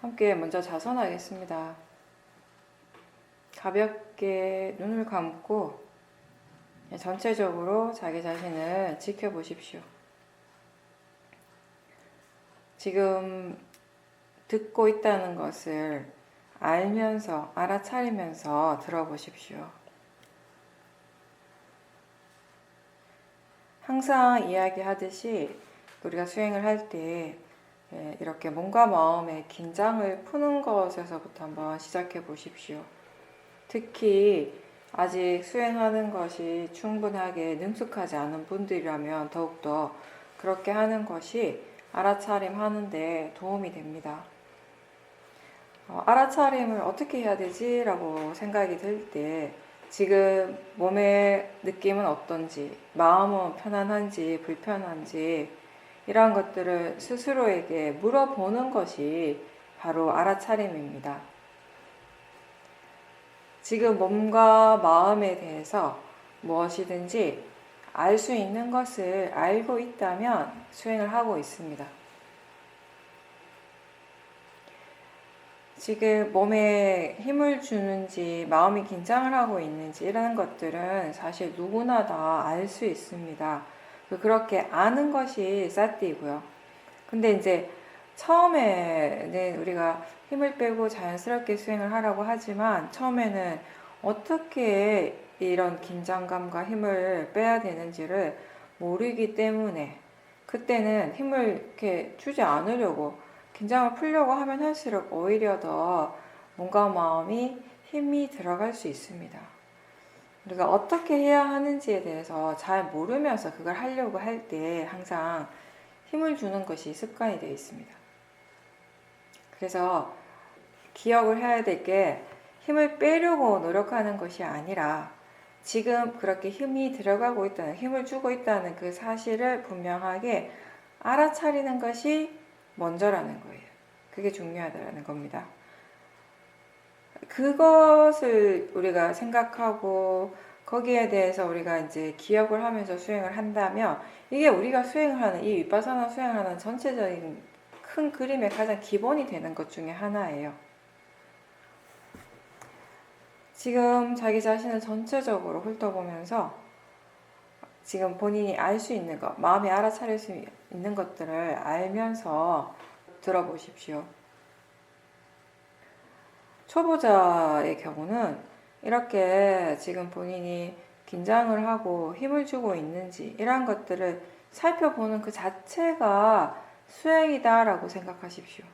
함께 먼저 자선하겠습니다. 가볍게 눈을 감고 전체적으로 자기 자신을 지켜보십시오. 지금 듣고 있다는 것을 알면서, 알아차리면서 들어보십시오. 항상 이야기하듯이 우리가 수행을 할 때 이렇게 몸과 마음의 긴장을 푸는 것에서부터 한번 시작해 보십시오. 특히 아직 수행하는 것이 충분하게 능숙하지 않은 분들이라면 더욱더 그렇게 하는 것이 알아차림 하는데 도움이 됩니다. 알아차림을 어떻게 해야 되지? 라고 생각이 들 때 지금 몸의 느낌은 어떤지, 마음은 편안한지 불편한지 이러한 것들을 스스로에게 물어보는 것이 바로 알아차림입니다. 지금 몸과 마음에 대해서 무엇이든지 알 수 있는 것을 알고 있다면 수행을 하고 있습니다. 지금 몸에 힘을 주는지 마음이 긴장을 하고 있는지 이런 것들은 사실 누구나 다 알 수 있습니다. 그렇게 아는 것이 쌀띠고요. 근데 이제 처음에는 우리가 힘을 빼고 자연스럽게 수행을 하라고 하지만 처음에는 어떻게 이런 긴장감과 힘을 빼야 되는지를 모르기 때문에 그때는 힘을 이렇게 주지 않으려고 긴장을 풀려고 하면 할수록 오히려 더 몸과 마음이 힘이 들어갈 수 있습니다. 우리가 어떻게 해야 하는지에 대해서 잘 모르면서 그걸 하려고 할 때 항상 힘을 주는 것이 습관이 되어 있습니다. 그래서 기억을 해야 될 게 힘을 빼려고 노력하는 것이 아니라 지금 그렇게 힘이 들어가고 있다는, 힘을 주고 있다는 그 사실을 분명하게 알아차리는 것이 먼저라는 거예요. 그게 중요하다는 겁니다. 그것을 우리가 생각하고 거기에 대해서 우리가 이제 기억을 하면서 수행을 한다면 이게 우리가 수행을 하는 이 윗바사나 수행을 하는 전체적인 큰 그림의 가장 기본이 되는 것 중에 하나예요. 지금 자기 자신을 전체적으로 훑어보면서 지금 본인이 알 수 있는 것, 마음이 알아차릴 수 있는 것들을 알면서 들어보십시오. 초보자의 경우는 이렇게 지금 본인이 긴장을 하고 힘을 주고 있는지 이러한 것들을 살펴보는 그 자체가 수행이다 라고 생각하십시오.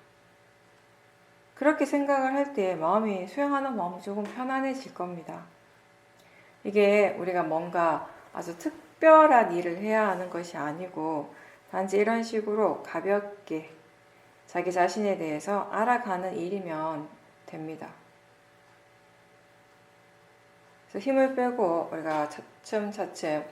그렇게 생각을 할 때 마음이, 수행하는 마음이 조금 편안해질 겁니다. 이게 우리가 뭔가 아주 특별한 일을 해야 하는 것이 아니고 단지 이런 식으로 가볍게 자기 자신에 대해서 알아가는 일이면 됩니다. 그래서 힘을 빼고 우리가 차츰차츰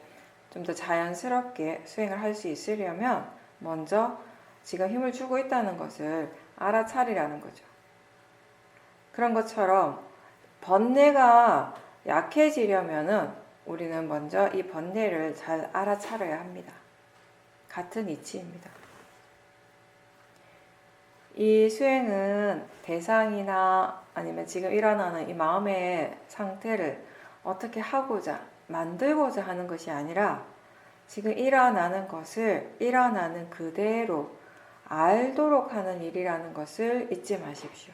좀 더 자연스럽게 수행을 할 수 있으려면 먼저 지금 힘을 주고 있다는 것을 알아차리라는 거죠. 그런 것처럼 번뇌가 약해지려면은 우리는 먼저 이 번뇌를 잘 알아차려야 합니다. 같은 이치입니다. 이 수행은 대상이나 아니면 지금 일어나는 이 마음의 상태를 어떻게 하고자, 만들고자 하는 것이 아니라 지금 일어나는 것을 일어나는 그대로 알도록 하는 일이라는 것을 잊지 마십시오.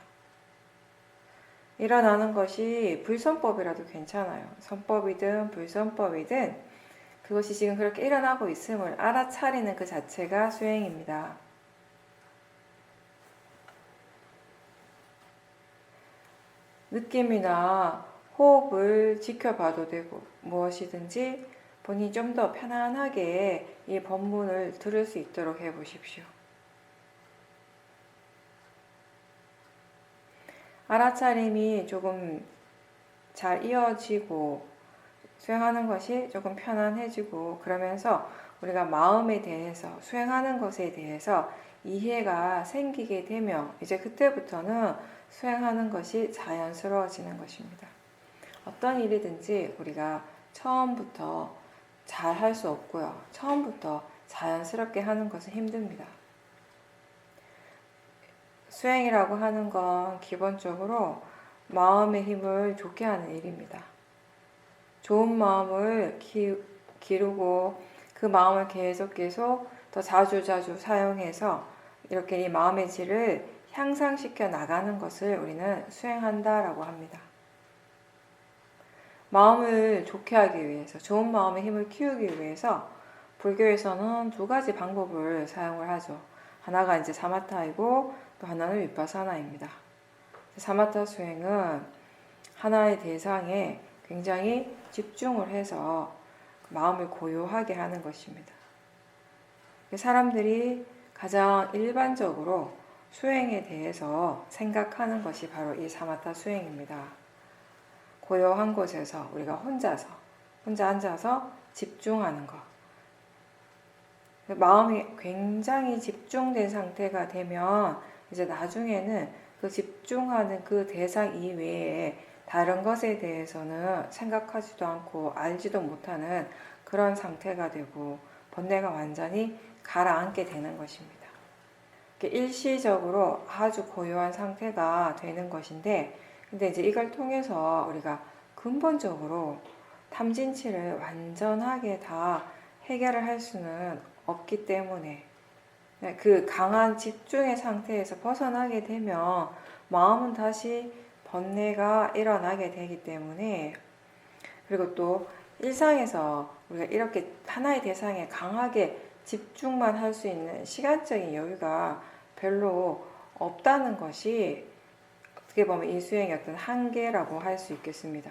일어나는 것이 불선법이라도 괜찮아요. 선법이든 불선법이든 그것이 지금 그렇게 일어나고 있음을 알아차리는 그 자체가 수행입니다. 느낌이나 호흡을 지켜봐도 되고 무엇이든지 본인이 좀 더 편안하게 이 법문을 들을 수 있도록 해보십시오. 알아차림이 조금 잘 이어지고 수행하는 것이 조금 편안해지고 그러면서 우리가 마음에 대해서 수행하는 것에 대해서 이해가 생기게 되면 이제 그때부터는 수행하는 것이 자연스러워지는 것입니다. 어떤 일이든지 우리가 처음부터 잘 할 수 없고요. 처음부터 자연스럽게 하는 것은 힘듭니다. 수행이라고 하는 건 기본적으로 마음의 힘을 좋게 하는 일입니다. 좋은 마음을 기르고 그 마음을 계속 더 자주 사용해서 이렇게 이 마음의 질을 향상시켜 나가는 것을 우리는 수행한다라고 합니다. 마음을 좋게 하기 위해서, 좋은 마음의 힘을 키우기 위해서 불교에서는 두 가지 방법을 사용을 하죠. 하나가 이제 사마타이고 또 하나는 위파사나입니다. 사마타 수행은 하나의 대상에 굉장히 집중을 해서 마음을 고요하게 하는 것입니다. 사람들이 가장 일반적으로 수행에 대해서 생각하는 것이 바로 이 사마타 수행입니다. 고요한 곳에서 우리가 혼자 앉아서 집중하는 것. 마음이 굉장히 집중된 상태가 되면 이제 나중에는 그 집중하는 그 대상 이외에 다른 것에 대해서는 생각하지도 않고 알지도 못하는 그런 상태가 되고 번뇌가 완전히 가라앉게 되는 것입니다. 일시적으로 아주 고요한 상태가 되는 것인데, 근데 이제 이걸 통해서 우리가 근본적으로 탐진치를 완전하게 다 해결을 할 수는 없기 때문에 그 강한 집중의 상태에서 벗어나게 되면 마음은 다시 번뇌가 일어나게 되기 때문에, 그리고 또 일상에서 우리가 이렇게 하나의 대상에 강하게 집중만 할 수 있는 시간적인 여유가 별로 없다는 것이 어떻게 보면 이 수행의 어떤 한계라고 할 수 있겠습니다.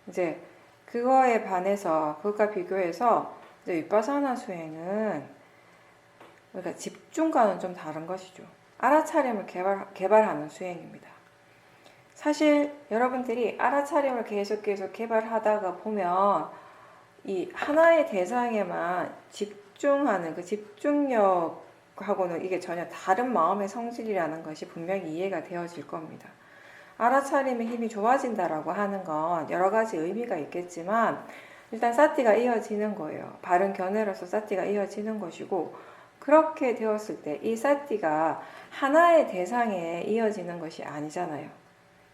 이제 그거에 반해서, 그것과 비교해서 이제 위파사나 수행은 그러니까 집중과는 좀 다른 것이죠. 알아차림을 개발하는 수행입니다. 사실 여러분들이 알아차림을 계속 개발하다가 보면 이 하나의 대상에만 집중하는 그 집중력하고는 이게 전혀 다른 마음의 성질이라는 것이 분명히 이해가 되어질 겁니다. 알아차림의 힘이 좋아진다라고 하는 건 여러 가지 의미가 있겠지만 일단 사티가 이어지는 거예요. 바른 견해로서 사티가 이어지는 것이고, 그렇게 되었을 때 이 사티가 하나의 대상에 이어지는 것이 아니잖아요.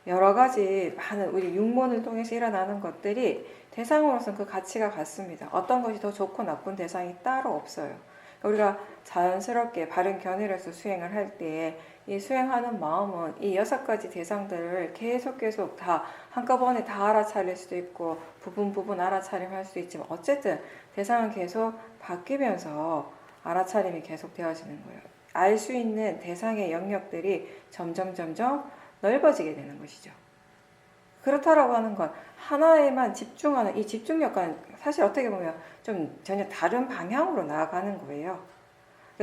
여러 가지 많은 우리 육문을 통해서 일어나는 것들이 대상으로서는 그 가치가 같습니다. 어떤 것이 더 좋고 나쁜 대상이 따로 없어요. 우리가 자연스럽게 바른 견해로서 수행을 할 때 이 수행하는 마음은 이 6가지 대상들을 계속 다 한꺼번에 다 알아차릴 수도 있고 부분 알아차림할 수도 있지만 어쨌든 대상은 계속 바뀌면서 알아차림이 계속 되어지는 거예요. 알 수 있는 대상의 영역들이 점점 넓어지게 되는 것이죠. 그렇다라고 하는 건 하나에만 집중하는 이 집중력과는 사실 어떻게 보면 좀 전혀 다른 방향으로 나아가는 거예요.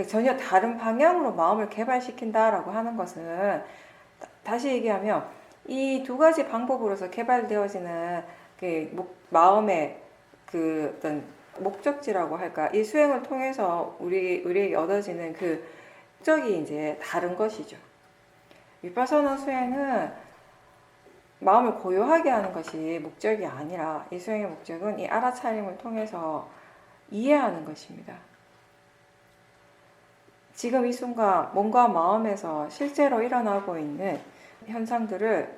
전혀 다른 방향으로 마음을 개발시킨다라고 하는 것은 다시 얘기하면 이 두 가지 방법으로서 개발되어지는 그 마음의 그 어떤 목적지라고 할까, 이 수행을 통해서 우리에게 얻어지는 그 목적이 이제 다른 것이죠. 위파사나 수행은 마음을 고요하게 하는 것이 목적이 아니라 이 수행의 목적은 이 알아차림을 통해서 이해하는 것입니다. 지금 이 순간 몸과 마음에서 실제로 일어나고 있는 현상들을,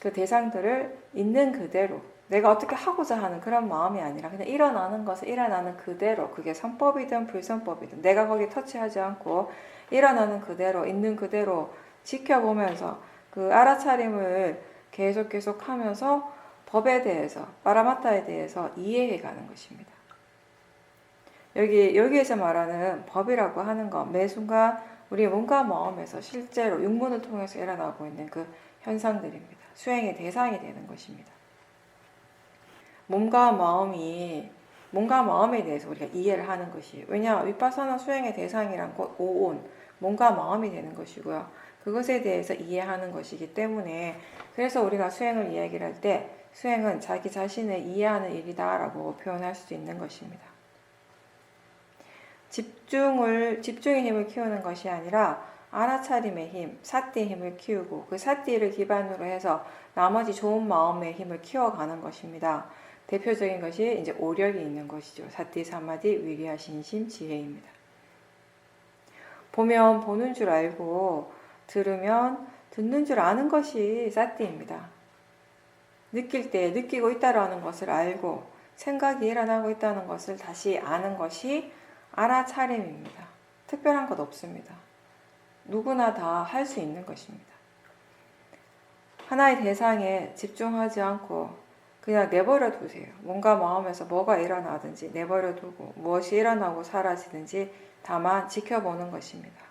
그 대상들을 있는 그대로, 내가 어떻게 하고자 하는 그런 마음이 아니라 그냥 일어나는 것을 일어나는 그대로, 그게 선법이든 불선법이든 내가 거기 터치하지 않고 일어나는 그대로, 있는 그대로 지켜보면서 그 알아차림을 계속 하면서 법에 대해서, 파라마타에 대해서 이해해가는 것입니다. 여기에서 말하는 법이라고 하는 건 매 순간 우리 몸과 마음에서 실제로 육문을 통해서 일어나고 있는 그 현상들입니다. 수행의 대상이 되는 것입니다. 몸과 마음에 대해서 우리가 이해를 하는 것이에요. 왜냐, 위파사나 수행의 대상이란 곧 오온, 몸과 마음이 되는 것이고요. 그것에 대해서 이해하는 것이기 때문에, 그래서 우리가 수행을 이야기를 할 때 수행은 자기 자신을 이해하는 일이다라고 표현할 수 있는 것입니다. 집중의 힘을 키우는 것이 아니라 알아차림의 힘, 사띠의 힘을 키우고 그 사띠를 기반으로 해서 나머지 좋은 마음의 힘을 키워가는 것입니다. 대표적인 것이 이제 오력이 있는 것이죠. 사띠, 사마디, 위리아, 신심, 지혜입니다. 보면 보는 줄 알고 들으면 듣는 줄 아는 것이 사띠입니다. 느낄 때 느끼고 있다라는 것을 알고 생각이 일어나고 있다는 것을 다시 아는 것이 알아차림입니다. 특별한 것 없습니다. 누구나 다 할 수 있는 것입니다. 하나의 대상에 집중하지 않고 그냥 내버려 두세요. 뭔가 마음에서 뭐가 일어나든지 내버려 두고 무엇이 일어나고 사라지든지 다만 지켜보는 것입니다.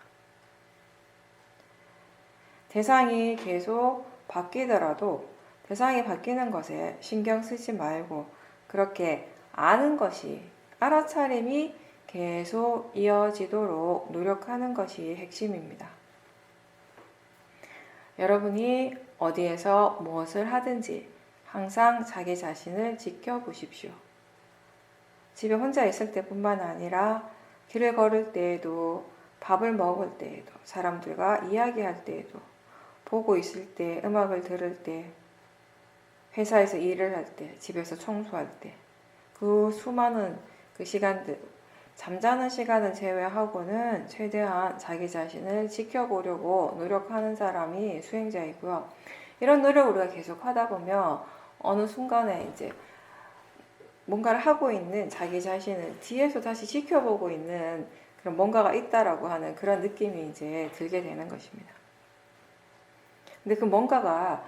대상이 계속 바뀌더라도 대상이 바뀌는 것에 신경 쓰지 말고 그렇게 아는 것이 알아차림이 계속 이어지도록 노력하는 것이 핵심입니다. 여러분이 어디에서 무엇을 하든지 항상 자기 자신을 지켜보십시오. 집에 혼자 있을 때뿐만 아니라 길을 걸을 때에도 밥을 먹을 때에도 사람들과 이야기할 때에도 보고 있을 때 음악을 들을 때 회사에서 일을 할 때 집에서 청소할 때 그 수많은 그 시간들 잠자는 시간을 제외하고는 최대한 자기 자신을 지켜보려고 노력하는 사람이 수행자이고요. 이런 노력을 우리가 계속 하다 보면 어느 순간에 이제 뭔가를 하고 있는 자기 자신을 뒤에서 다시 지켜보고 있는 그런 뭔가가 있다라고 하는 그런 느낌이 이제 들게 되는 것입니다. 근데 그 뭔가가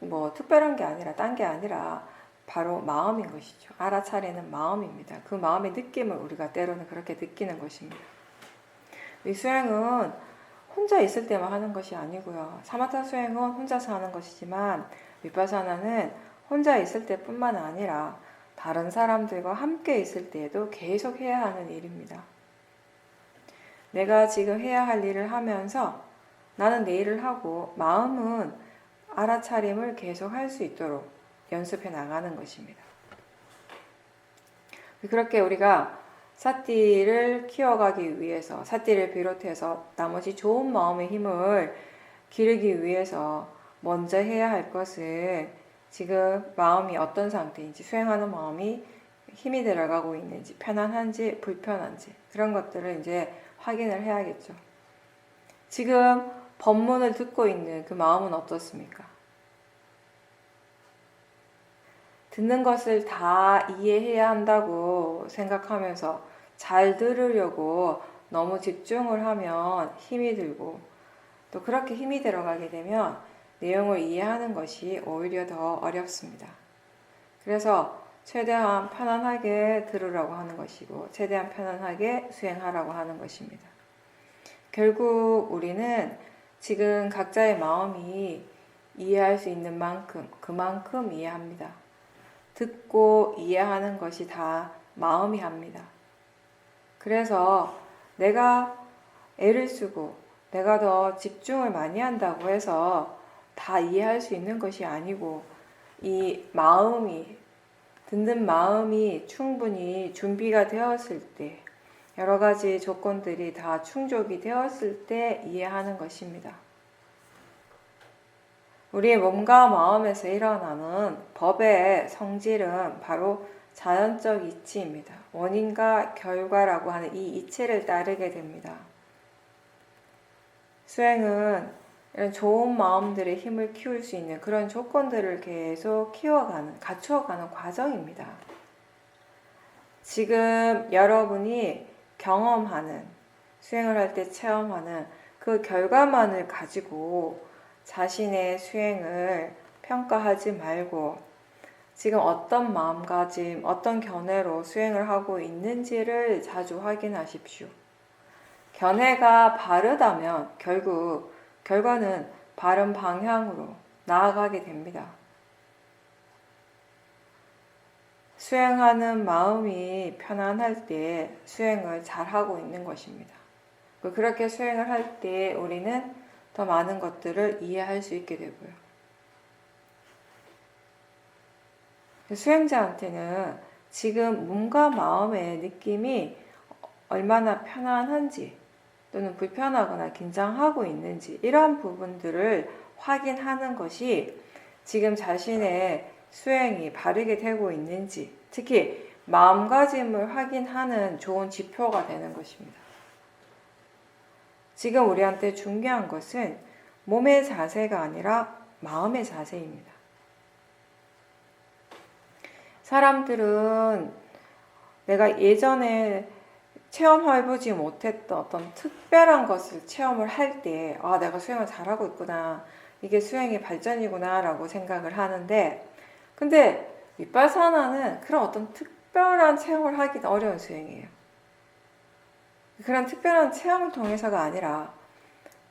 뭐 특별한 게 아니라 딴 게 아니라 바로 마음인 것이죠. 알아차리는 마음입니다. 그 마음의 느낌을 우리가 때로는 그렇게 느끼는 것입니다. 이 수행은 혼자 있을 때만 하는 것이 아니고요. 사마타 수행은 혼자서 하는 것이지만 위파사나는 혼자 있을 때뿐만 아니라 다른 사람들과 함께 있을 때에도 계속 해야 하는 일입니다. 내가 지금 해야 할 일을 하면서 나는 내 일을 하고 마음은 알아차림을 계속 할 수 있도록 연습해 나가는 것입니다. 그렇게 우리가 사띠를 키워가기 위해서 사띠를 비롯해서 나머지 좋은 마음의 힘을 기르기 위해서 먼저 해야 할 것은 지금 마음이 어떤 상태인지 수행하는 마음이 힘이 들어가고 있는지 편안한지 불편한지 그런 것들을 이제 확인을 해야겠죠. 지금 법문을 듣고 있는 그 마음은 어떻습니까? 듣는 것을 다 이해해야 한다고 생각하면서 잘 들으려고 너무 집중을 하면 힘이 들고 또 그렇게 힘이 들어가게 되면 내용을 이해하는 것이 오히려 더 어렵습니다. 그래서 최대한 편안하게 들으라고 하는 것이고 최대한 편안하게 수행하라고 하는 것입니다. 결국 우리는 지금 각자의 마음이 이해할 수 있는 만큼 그만큼 이해합니다. 듣고 이해하는 것이 다 마음이 합니다. 그래서 내가 애를 쓰고 내가 더 집중을 많이 한다고 해서 다 이해할 수 있는 것이 아니고 이 마음이 듣는 마음이 충분히 준비가 되었을 때 여러 가지 조건들이 다 충족이 되었을 때 이해하는 것입니다. 우리의 몸과 마음에서 일어나는 법의 성질은 바로 자연적 이치입니다. 원인과 결과라고 하는 이 이치를 따르게 됩니다. 수행은 이런 좋은 마음들의 힘을 키울 수 있는 그런 조건들을 계속 키워가는, 갖추어가는 과정입니다. 지금 여러분이 경험하는, 수행을 할 때 체험하는 그 결과만을 가지고 자신의 수행을 평가하지 말고 지금 어떤 마음가짐, 어떤 견해로 수행을 하고 있는지를 자주 확인하십시오. 견해가 바르다면 결국 결과는 바른 방향으로 나아가게 됩니다. 수행하는 마음이 편안할 때 수행을 잘하고 있는 것입니다. 그렇게 수행을 할 때 우리는 더 많은 것들을 이해할 수 있게 되고요. 수행자한테는 지금 몸과 마음의 느낌이 얼마나 편안한지 또는 불편하거나 긴장하고 있는지 이러한 부분들을 확인하는 것이 지금 자신의 수행이 바르게 되고 있는지 특히 마음가짐을 확인하는 좋은 지표가 되는 것입니다. 지금 우리한테 중요한 것은 몸의 자세가 아니라 마음의 자세입니다. 사람들은 내가 예전에 체험해보지 못했던 어떤 특별한 것을 체험을 할 때, 아, 내가 수행을 잘하고 있구나. 이게 수행의 발전이구나. 라고 생각을 하는데, 근데 위파사나는 그런 어떤 특별한 체험을 하기는 어려운 수행이에요. 그런 특별한 체험을 통해서가 아니라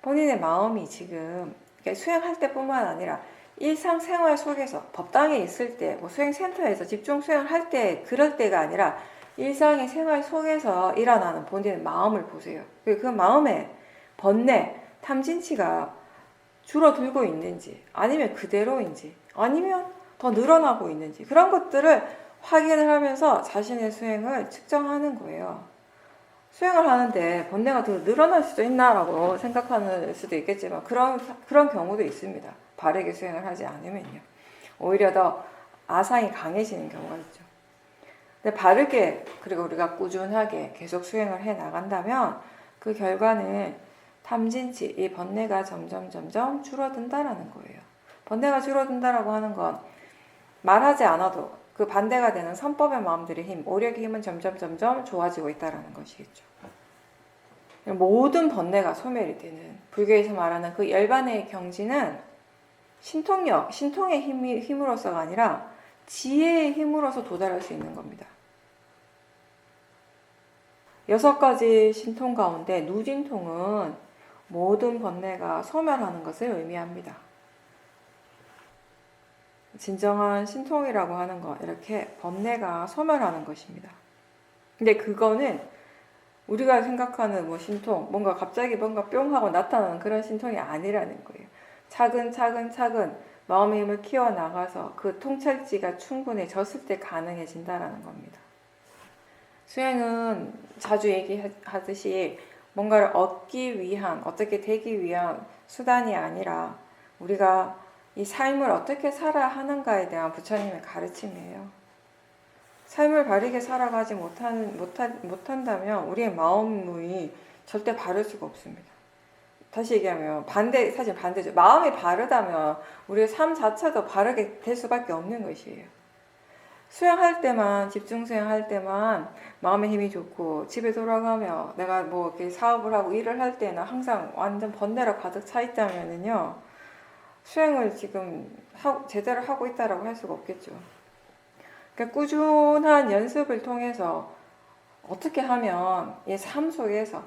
본인의 마음이 지금 수행할 때뿐만 아니라 일상생활 속에서 법당에 있을 때, 뭐 수행센터에서 집중 수행을 할 때, 그럴 때가 아니라 일상의 생활 속에서 일어나는 본인의 마음을 보세요. 그 마음의 번뇌, 탐진치가 줄어들고 있는지, 아니면 그대로인지, 아니면 더 늘어나고 있는지, 그런 것들을 확인을 하면서 자신의 수행을 측정하는 거예요. 수행을 하는데 번뇌가 더 늘어날 수도 있나라고 생각하는 수도 있겠지만 그런 경우도 있습니다. 바르게 수행을 하지 않으면요. 오히려 더 아상이 강해지는 경우가 있죠. 근데 바르게, 그리고 우리가 꾸준하게 계속 수행을 해 나간다면 그 결과는 탐진치, 이 번뇌가 점점 줄어든다라는 거예요. 번뇌가 줄어든다라고 하는 건 말하지 않아도 그 반대가 되는 선법의 마음들의 힘, 오력의 힘은 점점 좋아지고 있다는 것이겠죠. 모든 번뇌가 소멸이 되는, 불교에서 말하는 그 열반의 경지는 신통력, 신통의 힘으로서가 아니라 지혜의 힘으로서 도달할 수 있는 겁니다. 6가지 신통 가운데 누진통은 모든 번뇌가 소멸하는 것을 의미합니다. 진정한 신통이라고 하는 건 이렇게 번뇌가 소멸하는 것입니다. 근데 그거는 우리가 생각하는 뭐 신통, 뭔가 갑자기 뭔가 뿅 하고 나타나는 그런 신통이 아니라는 거예요. 차근 마음의 힘을 키워나가서 그 통찰지가 충분해졌을 때 가능해진다라는 겁니다. 수행은 자주 얘기하듯이 뭔가를 얻기 위한, 어떻게 되기 위한 수단이 아니라 우리가 이 삶을 어떻게 살아야 하는가에 대한 부처님의 가르침이에요. 삶을 바르게 살아가지 못한다면 우리의 마음이 절대 바를 수가 없습니다. 다시 얘기하면 사실 반대죠. 마음이 바르다면 우리의 삶 자체도 바르게 될 수밖에 없는 것이에요. 수행할 때만, 집중 수행할 때만 마음의 힘이 좋고 집에 돌아가며 내가 뭐 이렇게 사업을 하고 일을 할 때는 항상 완전 번뇌로 가득 차 있다면은요, 수행을 지금 제대로 하고 있다라고 할 수가 없겠죠. 그러니까 꾸준한 연습을 통해서 어떻게 하면 이 삶 속에서,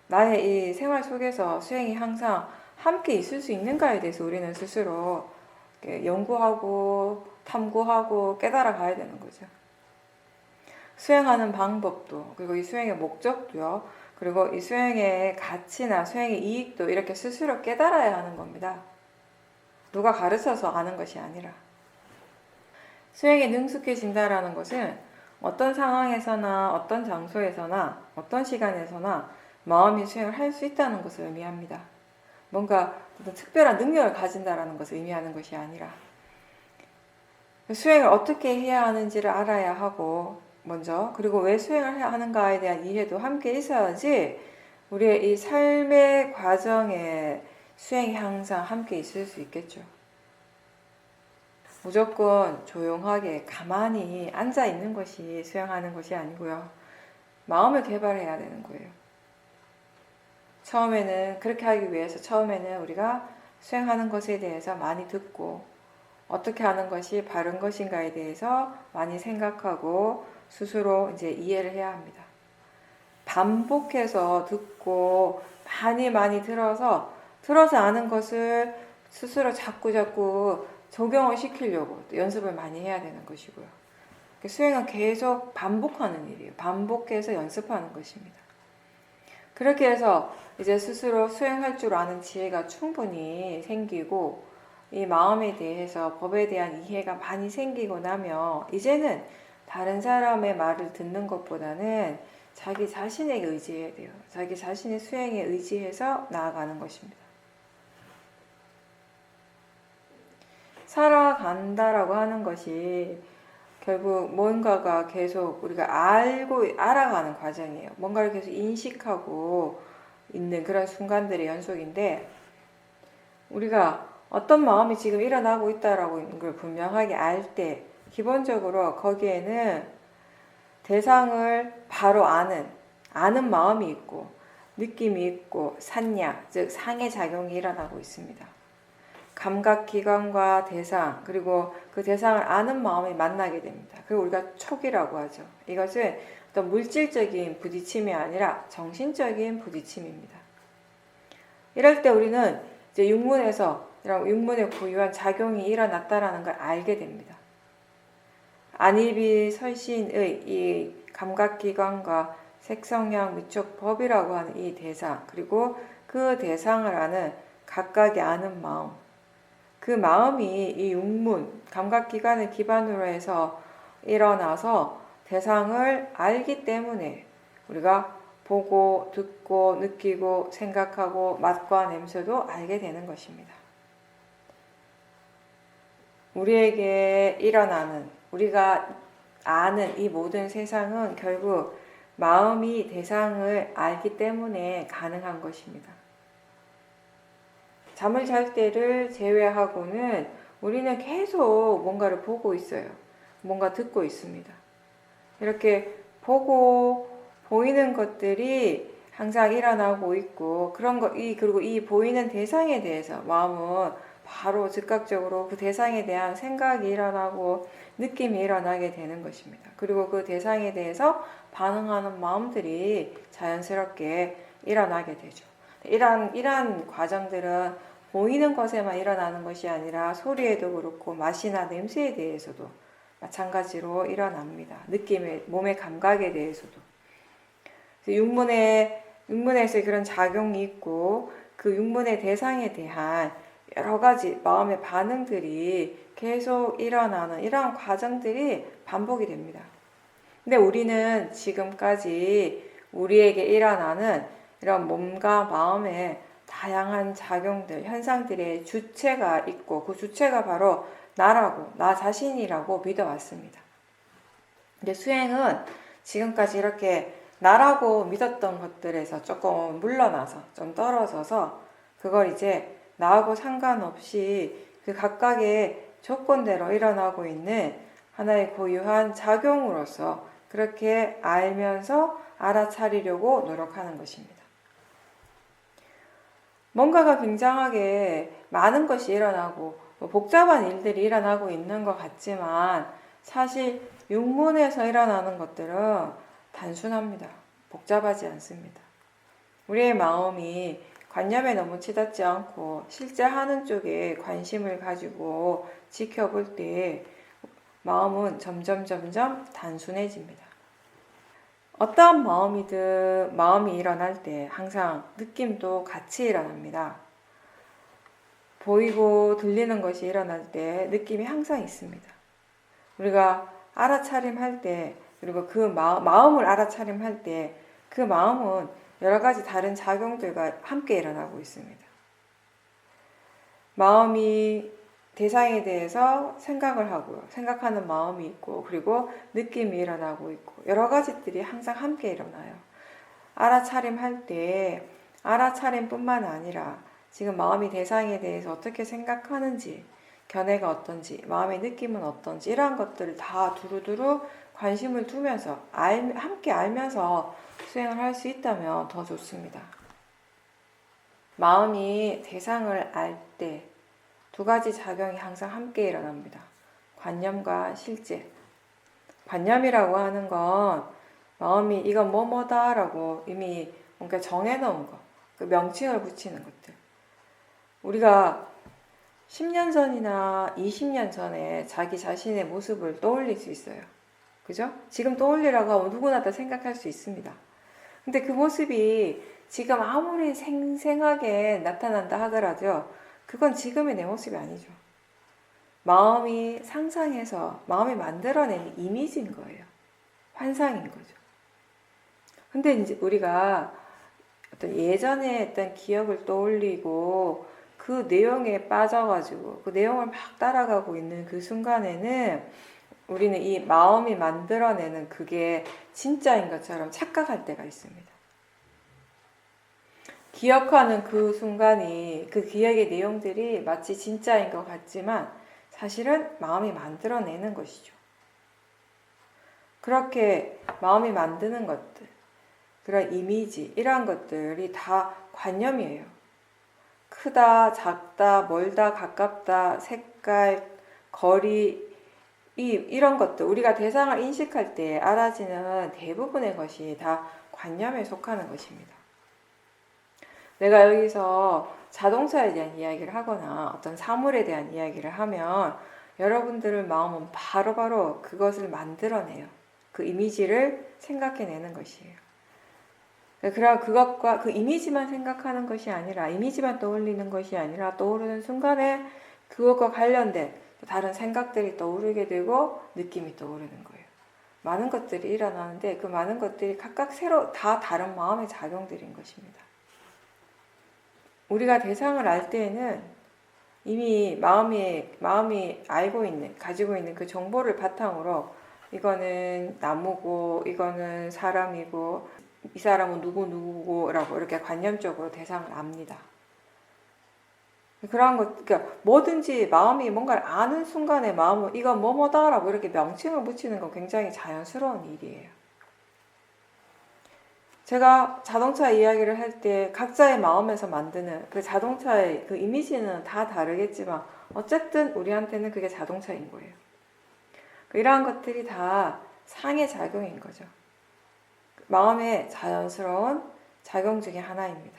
나의 이 생활 속에서 수행이 항상 함께 있을 수 있는가에 대해서 우리는 스스로 연구하고 탐구하고 깨달아 가야 되는 거죠. 수행하는 방법도, 그리고 이 수행의 목적도요, 그리고 이 수행의 가치나 수행의 이익도 이렇게 스스로 깨달아야 하는 겁니다. 누가 가르쳐서 아는 것이 아니라. 수행에 능숙해진다라는 것은 어떤 상황에서나 어떤 장소에서나 어떤 시간에서나 마음이 수행을 할 수 있다는 것을 의미합니다. 뭔가 어떤 특별한 능력을 가진다라는 것을 의미하는 것이 아니라, 수행을 어떻게 해야 하는지를 알아야 하고 먼저, 그리고 왜 수행을 해야 하는가에 대한 이해도 함께 있어야지 우리의 이 삶의 과정에 수행이 항상 함께 있을 수 있겠죠. 무조건 조용하게 가만히 앉아 있는 것이 수행하는 것이 아니고요. 마음을 개발해야 되는 거예요. 처음에는 그렇게 하기 위해서 처음에는 우리가 수행하는 것에 대해서 많이 듣고 어떻게 하는 것이 바른 것인가에 대해서 많이 생각하고 스스로 이제 이해를 해야 합니다. 반복해서 듣고 많이 들어서 아는 것을 스스로 자꾸 적용을 시키려고 연습을 많이 해야 되는 것이고요. 수행은 계속 반복하는 일이에요. 반복해서 연습하는 것입니다. 그렇게 해서 이제 스스로 수행할 줄 아는 지혜가 충분히 생기고 이 마음에 대해서 법에 대한 이해가 많이 생기고 나면 이제는 다른 사람의 말을 듣는 것보다는 자기 자신에게 의지해야 돼요. 자기 자신의 수행에 의지해서 나아가는 것입니다. 살아간다라고 하는 것이 결국 뭔가가 계속 우리가 알아가는 과정이에요. 뭔가를 계속 인식하고 있는 그런 순간들의 연속인데, 우리가 어떤 마음이 지금 일어나고 있다라고 있는 걸 분명하게 알 때 기본적으로 거기에는 대상을 바로 아는 마음이 있고 느낌이 있고 산냐, 즉 상해작용이 일어나고 있습니다. 감각기관과 대상, 그리고 그 대상을 아는 마음이 만나게 됩니다. 그리고 우리가 촉이라고 하죠. 이것은 어떤 물질적인 부딪힘이 아니라 정신적인 부딪힘입니다. 이럴 때 우리는 이제 육문에 고유한 작용이 일어났다라는 걸 알게 됩니다. 안일비설신의 이 감각기관과 색성향 미촉법이라고 하는 이 대상, 그리고 그 대상을 아는 각각의 아는 마음, 그 마음이 이 육문, 감각기관을 기반으로 해서 일어나서 대상을 알기 때문에 우리가 보고, 듣고, 느끼고, 생각하고, 맛과 냄새도 알게 되는 것입니다. 우리에게 일어나는, 우리가 아는 이 모든 세상은 결국 마음이 대상을 알기 때문에 가능한 것입니다. 잠을 잘 때를 제외하고는 우리는 계속 뭔가를 보고 있어요. 뭔가 듣고 있습니다. 이렇게 보고 보이는 것들이 항상 일어나고 있고, 그리고 이 보이는 대상에 대해서 마음은 바로 즉각적으로 그 대상에 대한 생각이 일어나고 느낌이 일어나게 되는 것입니다. 그리고 그 대상에 대해서 반응하는 마음들이 자연스럽게 일어나게 되죠. 이러한 과정들은 보이는 것에만 일어나는 것이 아니라 소리에도 그렇고 맛이나 냄새에 대해서도 마찬가지로 일어납니다. 몸의 감각에 대해서도. 육문에서 그런 작용이 있고 그 육문의 대상에 대한 여러 가지 마음의 반응들이 계속 일어나는 이러한 과정들이 반복이 됩니다. 근데 우리는 지금까지 우리에게 일어나는 이런 몸과 마음의 다양한 작용들, 현상들의 주체가 있고 그 주체가 바로 나 자신이라고 믿어왔습니다. 근데 수행은 지금까지 이렇게 나라고 믿었던 것들에서 조금 물러나서 좀 떨어져서 그걸 이제 나하고 상관없이 그 각각의 조건대로 일어나고 있는 하나의 고유한 작용으로서 그렇게 알면서 알아차리려고 노력하는 것입니다. 뭔가가 굉장하게 많은 것이 일어나고 복잡한 일들이 일어나고 있는 것 같지만 사실 육문에서 일어나는 것들은 단순합니다. 복잡하지 않습니다. 우리의 마음이 관념에 너무 치닫지 않고 실제 하는 쪽에 관심을 가지고 지켜볼 때 마음은 점점 단순해집니다. 어떠한 마음이 일어날 때 항상 느낌도 같이 일어납니다. 보이고 들리는 것이 일어날 때 느낌이 항상 있습니다. 우리가 알아차림할 때, 그리고 그 마음을 알아차림할 때 그 마음은 여러 가지 다른 작용들과 함께 일어나고 있습니다. 마음이 대상에 대해서 생각을 하고요. 생각하는 마음이 있고, 그리고 느낌이 일어나고 있고, 여러 가지들이 항상 함께 일어나요. 알아차림할 때 알아차림뿐만 아니라 지금 마음이 대상에 대해서 어떻게 생각하는지, 견해가 어떤지, 마음의 느낌은 어떤지 이러한 것들을 다 두루두루 관심을 두면서 함께 알면서 수행을 할 수 있다면 더 좋습니다. 마음이 대상을 알 때 두 가지 작용이 항상 함께 일어납니다. 관념과 실제. 관념이라고 하는 건 마음이 이건 뭐뭐다라고 이미 뭔가 정해놓은 거, 그 명칭을 붙이는 것들. 우리가 10년 전이나 20년 전에 자기 자신의 모습을 떠올릴 수 있어요. 그죠? 지금 떠올리라고 하면 누구나 다 생각할 수 있습니다. 근데 그 모습이 지금 아무리 생생하게 나타난다 하더라도 그건 지금의 내 모습이 아니죠. 마음이 상상해서 마음이 만들어낸 이미지인 거예요. 환상인 거죠. 근데 이제 우리가 어떤 예전에 했던 기억을 떠올리고 그 내용에 빠져가지고 그 내용을 막 따라가고 있는 그 순간에는 우리는 이 마음이 만들어내는 그게 진짜인 것처럼 착각할 때가 있습니다. 기억하는 그 순간이 그 기억의 내용들이 마치 진짜인 것 같지만 사실은 마음이 만들어내는 것이죠. 그렇게 마음이 만드는 것들, 그런 이미지, 이러한 것들이 다 관념이에요. 크다, 작다, 멀다, 가깝다, 색깔, 거리, 이런 것들, 우리가 대상을 인식할 때 알아지는 대부분의 것이 다 관념에 속하는 것입니다. 내가 여기서 자동차에 대한 이야기를 하거나 어떤 사물에 대한 이야기를 하면 여러분들의 마음은 바로바로 그것을 만들어내요. 그 이미지를 생각해내는 것이에요. 그럼 그것과 그 이미지만 생각하는 것이 아니라, 이미지만 떠올리는 것이 아니라 떠오르는 순간에 그것과 관련된 다른 생각들이 떠오르게 되고 느낌이 떠오르는 거예요. 많은 것들이 일어나는데 그 많은 것들이 각각 새로 다 다른 마음의 작용들인 것입니다. 우리가 대상을 알 때에는 이미 마음이 알고 있는, 가지고 있는 그 정보를 바탕으로 이거는 나무고, 이거는 사람이고, 이 사람은 누구고 라고 이렇게 관념적으로 대상을 압니다. 그러한 것, 그러니까 뭐든지 마음이 뭔가를 아는 순간에 마음은 이건 뭐뭐다라고 이렇게 명칭을 붙이는 건 굉장히 자연스러운 일이에요. 제가 자동차 이야기를 할 때 각자의 마음에서 만드는 그 자동차의 그 이미지는 다 다르겠지만 어쨌든 우리한테는 그게 자동차인 거예요. 이러한 것들이 다 상해작용인 거죠. 마음의 자연스러운 작용 중에 하나입니다.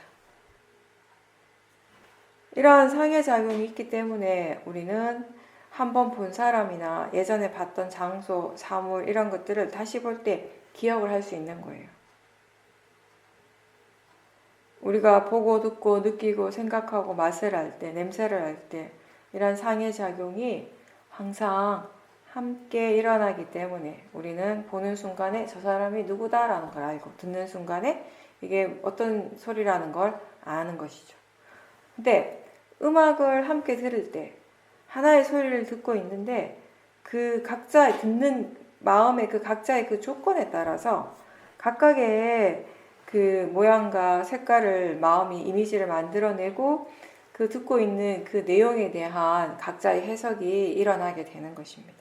이러한 상해작용이 있기 때문에 우리는 한번 본 사람이나 예전에 봤던 장소, 사물 이런 것들을 다시 볼 때 기억을 할 수 있는 거예요. 우리가 보고 듣고 느끼고 생각하고 맛을 알 때, 냄새를 알 때 이런 상해작용이 항상 함께 일어나기 때문에 우리는 보는 순간에 저 사람이 누구다라는 걸 알고 듣는 순간에 이게 어떤 소리라는 걸 아는 것이죠. 근데 음악을 함께 들을 때 하나의 소리를 듣고 있는데 그 각자 듣는 마음의 그 각자의 그 조건에 따라서 각각의 그 모양과 색깔을 마음이 이미지를 만들어내고 그 듣고 있는 그 내용에 대한 각자의 해석이 일어나게 되는 것입니다.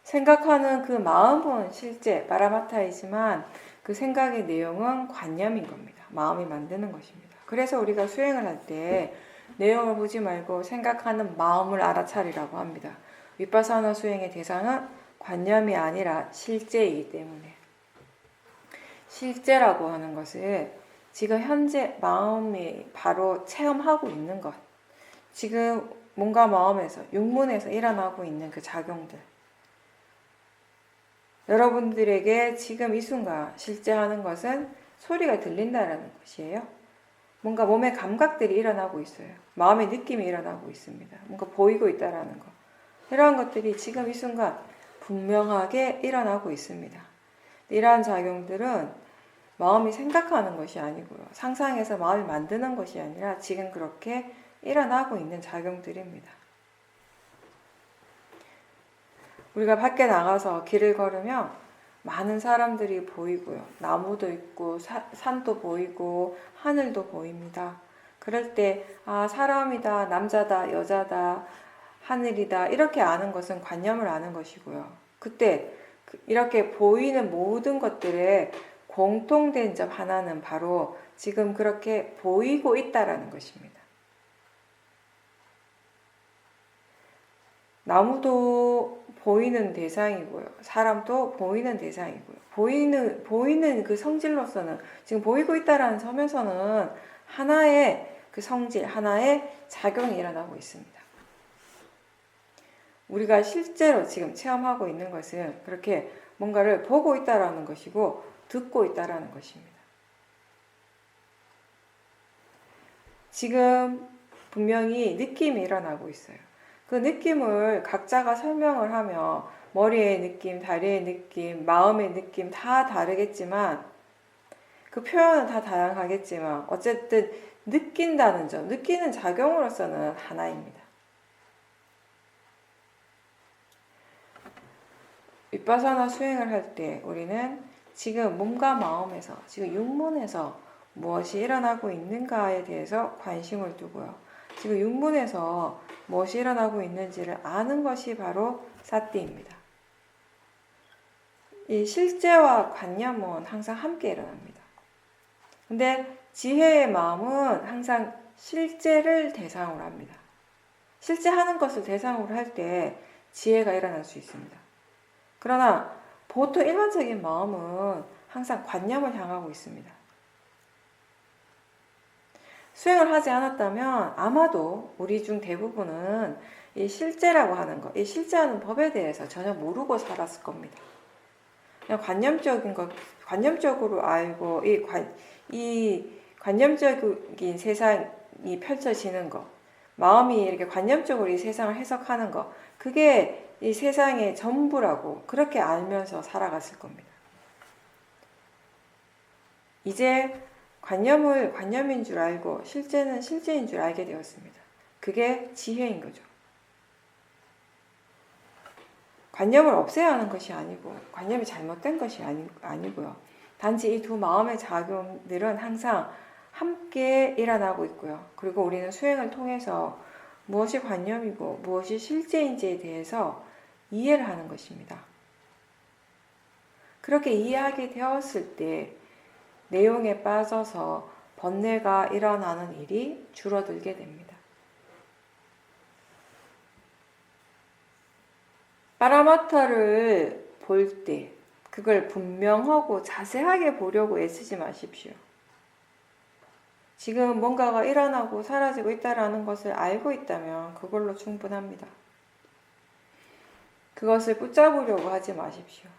생각하는 그 마음은 실제 파라마타이지만 그 생각의 내용은 관념인 겁니다. 마음이 만드는 것입니다. 그래서 우리가 수행을 할 때 내용을 보지 말고 생각하는 마음을 알아차리라고 합니다. 위파사나 수행의 대상은 관념이 아니라 실제이기 때문에. 실제라고 하는 것은 지금 현재 마음이 바로 체험하고 있는 것, 지금 뭔가 마음에서, 육문에서 일어나고 있는 그 작용들, 여러분들에게 지금 이 순간 실제 하는 것은 소리가 들린다라는 것이에요. 뭔가 몸의 감각들이 일어나고 있어요. 마음의 느낌이 일어나고 있습니다. 뭔가 보이고 있다라는 것, 이러한 것들이 지금 이 순간 분명하게 일어나고 있습니다. 이러한 작용들은 마음이 생각하는 것이 아니고요. 상상해서 마음이 만드는 것이 아니라 지금 그렇게 일어나고 있는 작용들입니다. 우리가 밖에 나가서 길을 걸으면 많은 사람들이 보이고요. 나무도 있고 산도 보이고 하늘도 보입니다. 그럴 때 사람이다, 남자다, 여자다, 하늘이다 이렇게 아는 것은 관념을 아는 것이고요. 그때 이렇게 보이는 모든 것들의 공통된 점 하나는 바로 지금 그렇게 보이고 있다라는 것입니다. 나무도 보이는 대상이고요. 사람도 보이는 대상이고요. 보이는 그 성질로서는 지금 보이고 있다라는 점에서는 하나의 그 성질, 하나의 작용이 일어나고 있습니다. 우리가 실제로 지금 체험하고 있는 것은 그렇게 뭔가를 보고 있다라는 것이고 듣고 있다라는 것입니다. 지금 분명히 느낌이 일어나고 있어요. 그 느낌을 각자가 설명을 하며 머리의 느낌, 다리의 느낌, 마음의 느낌 다 다르겠지만 그 표현은 다 다양하겠지만 어쨌든 느낀다는 점, 느끼는 작용으로서는 하나입니다. 위파사나 수행을 할 때 우리는 지금 몸과 마음에서, 지금 육문에서 무엇이 일어나고 있는가에 대해서 관심을 두고요. 지금 육문에서 무엇이 일어나고 있는지를 아는 것이 바로 사띠입니다. 이 실제와 관념은 항상 함께 일어납니다. 근데 지혜의 마음은 항상 실제를 대상으로 합니다. 실제 하는 것을 대상으로 할 때 지혜가 일어날 수 있습니다. 그러나 보통 일반적인 마음은 항상 관념을 향하고 있습니다. 수행을 하지 않았다면 아마도 우리 중 대부분은 이 실제라고 하는 것, 이 실제하는 법에 대해서 전혀 모르고 살았을 겁니다. 그냥 관념적인 것, 관념적으로 알고 이 관념적인 세상이 펼쳐지는 것, 마음이 이렇게 관념적으로 이 세상을 해석하는 것, 그게 이 세상의 전부라고 그렇게 알면서 살아갔을 겁니다. 이제 관념을 관념인 줄 알고 실제는 실제인 줄 알게 되었습니다. 그게 지혜인 거죠. 관념을 없애야 하는 것이 아니고 관념이 잘못된 것이 아니고요. 단지 이 두 마음의 작용들은 항상 함께 일어나고 있고요. 그리고 우리는 수행을 통해서 무엇이 관념이고 무엇이 실제인지에 대해서 이해를 하는 것입니다. 그렇게 이해하게 되었을 때 내용에 빠져서 번뇌가 일어나는 일이 줄어들게 됩니다. 파라마타를 볼 때 그걸 분명하고 자세하게 보려고 애쓰지 마십시오. 지금 뭔가가 일어나고 사라지고 있다는 것을 알고 있다면 그걸로 충분합니다. 그것을 붙잡으려고 하지 마십시오.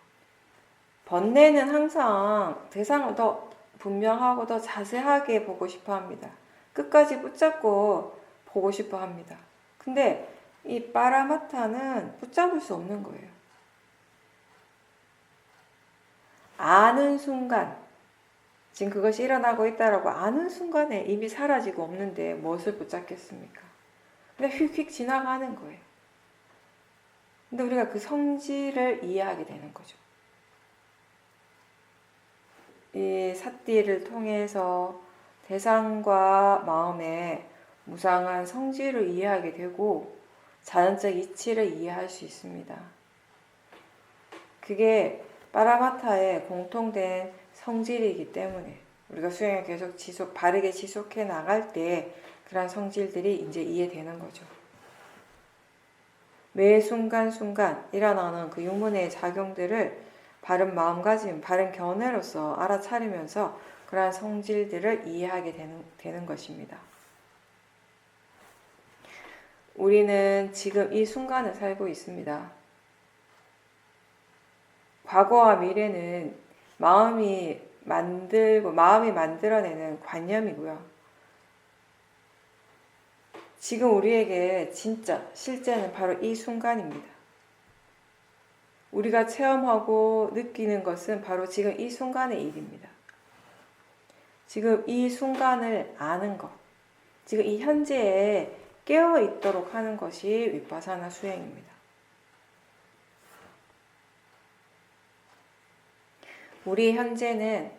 번뇌는 항상 대상을 더 분명하고 더 자세하게 보고 싶어 합니다. 끝까지 붙잡고 보고 싶어 합니다. 근데 이 파라마타는 붙잡을 수 없는 거예요. 아는 순간, 지금 그것이 일어나고 있다라고 아는 순간에 이미 사라지고 없는데 무엇을 붙잡겠습니까? 그냥 휙휙 지나가는 거예요. 근데 우리가 그 성질을 이해하게 되는 거죠. 이 사띠를 통해서 대상과 마음의 무상한 성질을 이해하게 되고 자연적 이치를 이해할 수 있습니다. 그게 파라마타의 공통된 성질이기 때문에 우리가 수행을 계속 바르게 지속해 나갈 때 그런 성질들이 이제 이해되는 거죠. 매 순간순간 일어나는 그 육문의 작용들을 바른 마음가짐, 바른 견해로서 알아차리면서 그러한 성질들을 이해하게 되는 것입니다. 우리는 지금 이 순간을 살고 있습니다. 과거와 미래는 마음이 만들어내는 관념이고요. 지금 우리에게 진짜 실제는 바로 이 순간입니다. 우리가 체험하고 느끼는 것은 바로 지금 이 순간의 일입니다. 지금 이 순간을 아는 것, 지금 이 현재에 깨어 있도록 하는 것이 위파사나 수행입니다. 우리 현재는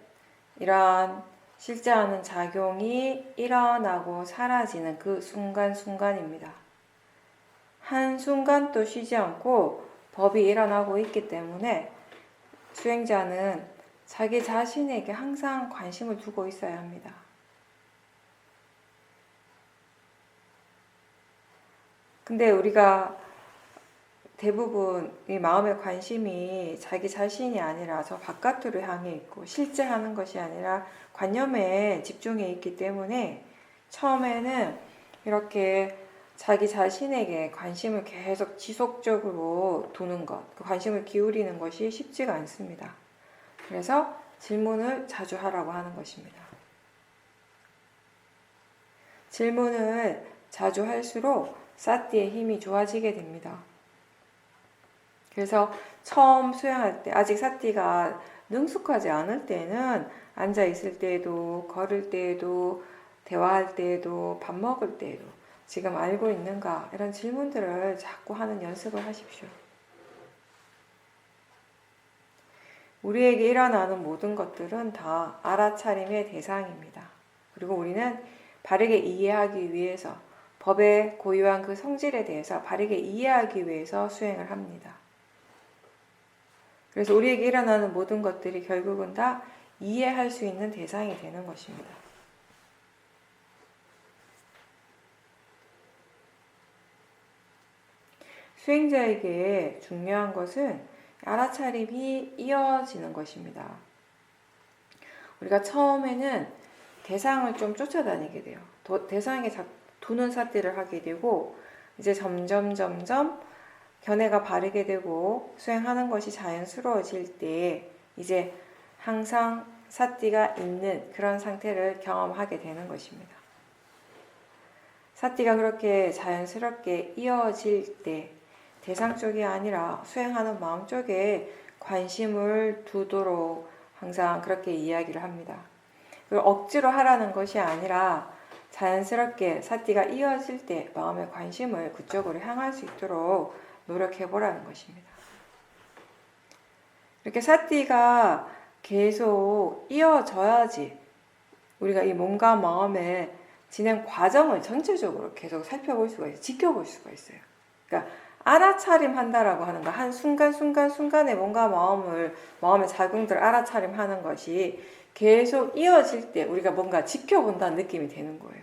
이러한 실제하는 작용이 일어나고 사라지는 그 순간순간입니다. 한순간도 쉬지 않고 법이 일어나고 있기 때문에 수행자는 자기 자신에게 항상 관심을 두고 있어야 합니다. 근데 우리가 대부분 이 마음의 관심이 자기 자신이 아니라 저 바깥으로 향해 있고 실제 하는 것이 아니라 관념에 집중해 있기 때문에 처음에는 이렇게 자기 자신에게 관심을 계속 지속적으로 두는 것, 그 관심을 기울이는 것이 쉽지가 않습니다. 그래서 질문을 자주 하라고 하는 것입니다. 질문을 자주 할수록 사띠의 힘이 좋아지게 됩니다. 그래서 처음 수행할 때, 아직 사띠가 능숙하지 않을 때는 앉아 있을 때에도, 걸을 때에도, 대화할 때에도, 밥 먹을 때에도 지금 알고 있는가? 이런 질문들을 자꾸 하는 연습을 하십시오. 우리에게 일어나는 모든 것들은 다 알아차림의 대상입니다. 그리고 우리는 바르게 이해하기 위해서 법의 고유한 그 성질에 대해서 바르게 이해하기 위해서 수행을 합니다. 그래서 우리에게 일어나는 모든 것들이 결국은 다 이해할 수 있는 대상이 되는 것입니다. 수행자에게 중요한 것은 알아차림이 이어지는 것입니다. 우리가 처음에는 대상을 좀 쫓아다니게 돼요. 대상에 도는 사태를 하게 되고 이제 점점 견해가 바르게 되고 수행하는 것이 자연스러워질 때 이제 항상 사띠가 있는 그런 상태를 경험하게 되는 것입니다. 사띠가 그렇게 자연스럽게 이어질 때 대상 쪽이 아니라 수행하는 마음 쪽에 관심을 두도록 항상 그렇게 이야기를 합니다. 그걸 억지로 하라는 것이 아니라 자연스럽게 사띠가 이어질 때 마음의 관심을 그쪽으로 향할 수 있도록 노력해 보라는 것입니다. 이렇게 사띠가 계속 이어져야지 우리가 이 몸과 마음의 진행 과정을 전체적으로 계속 살펴볼 수가 있어요. 지켜볼 수가 있어요. 그러니까 알아차림한다라고 하는 거, 한 순간순간에 몸과 마음의 작용들을 알아차림하는 것이 계속 이어질 때 우리가 뭔가 지켜본다는 느낌이 되는 거예요.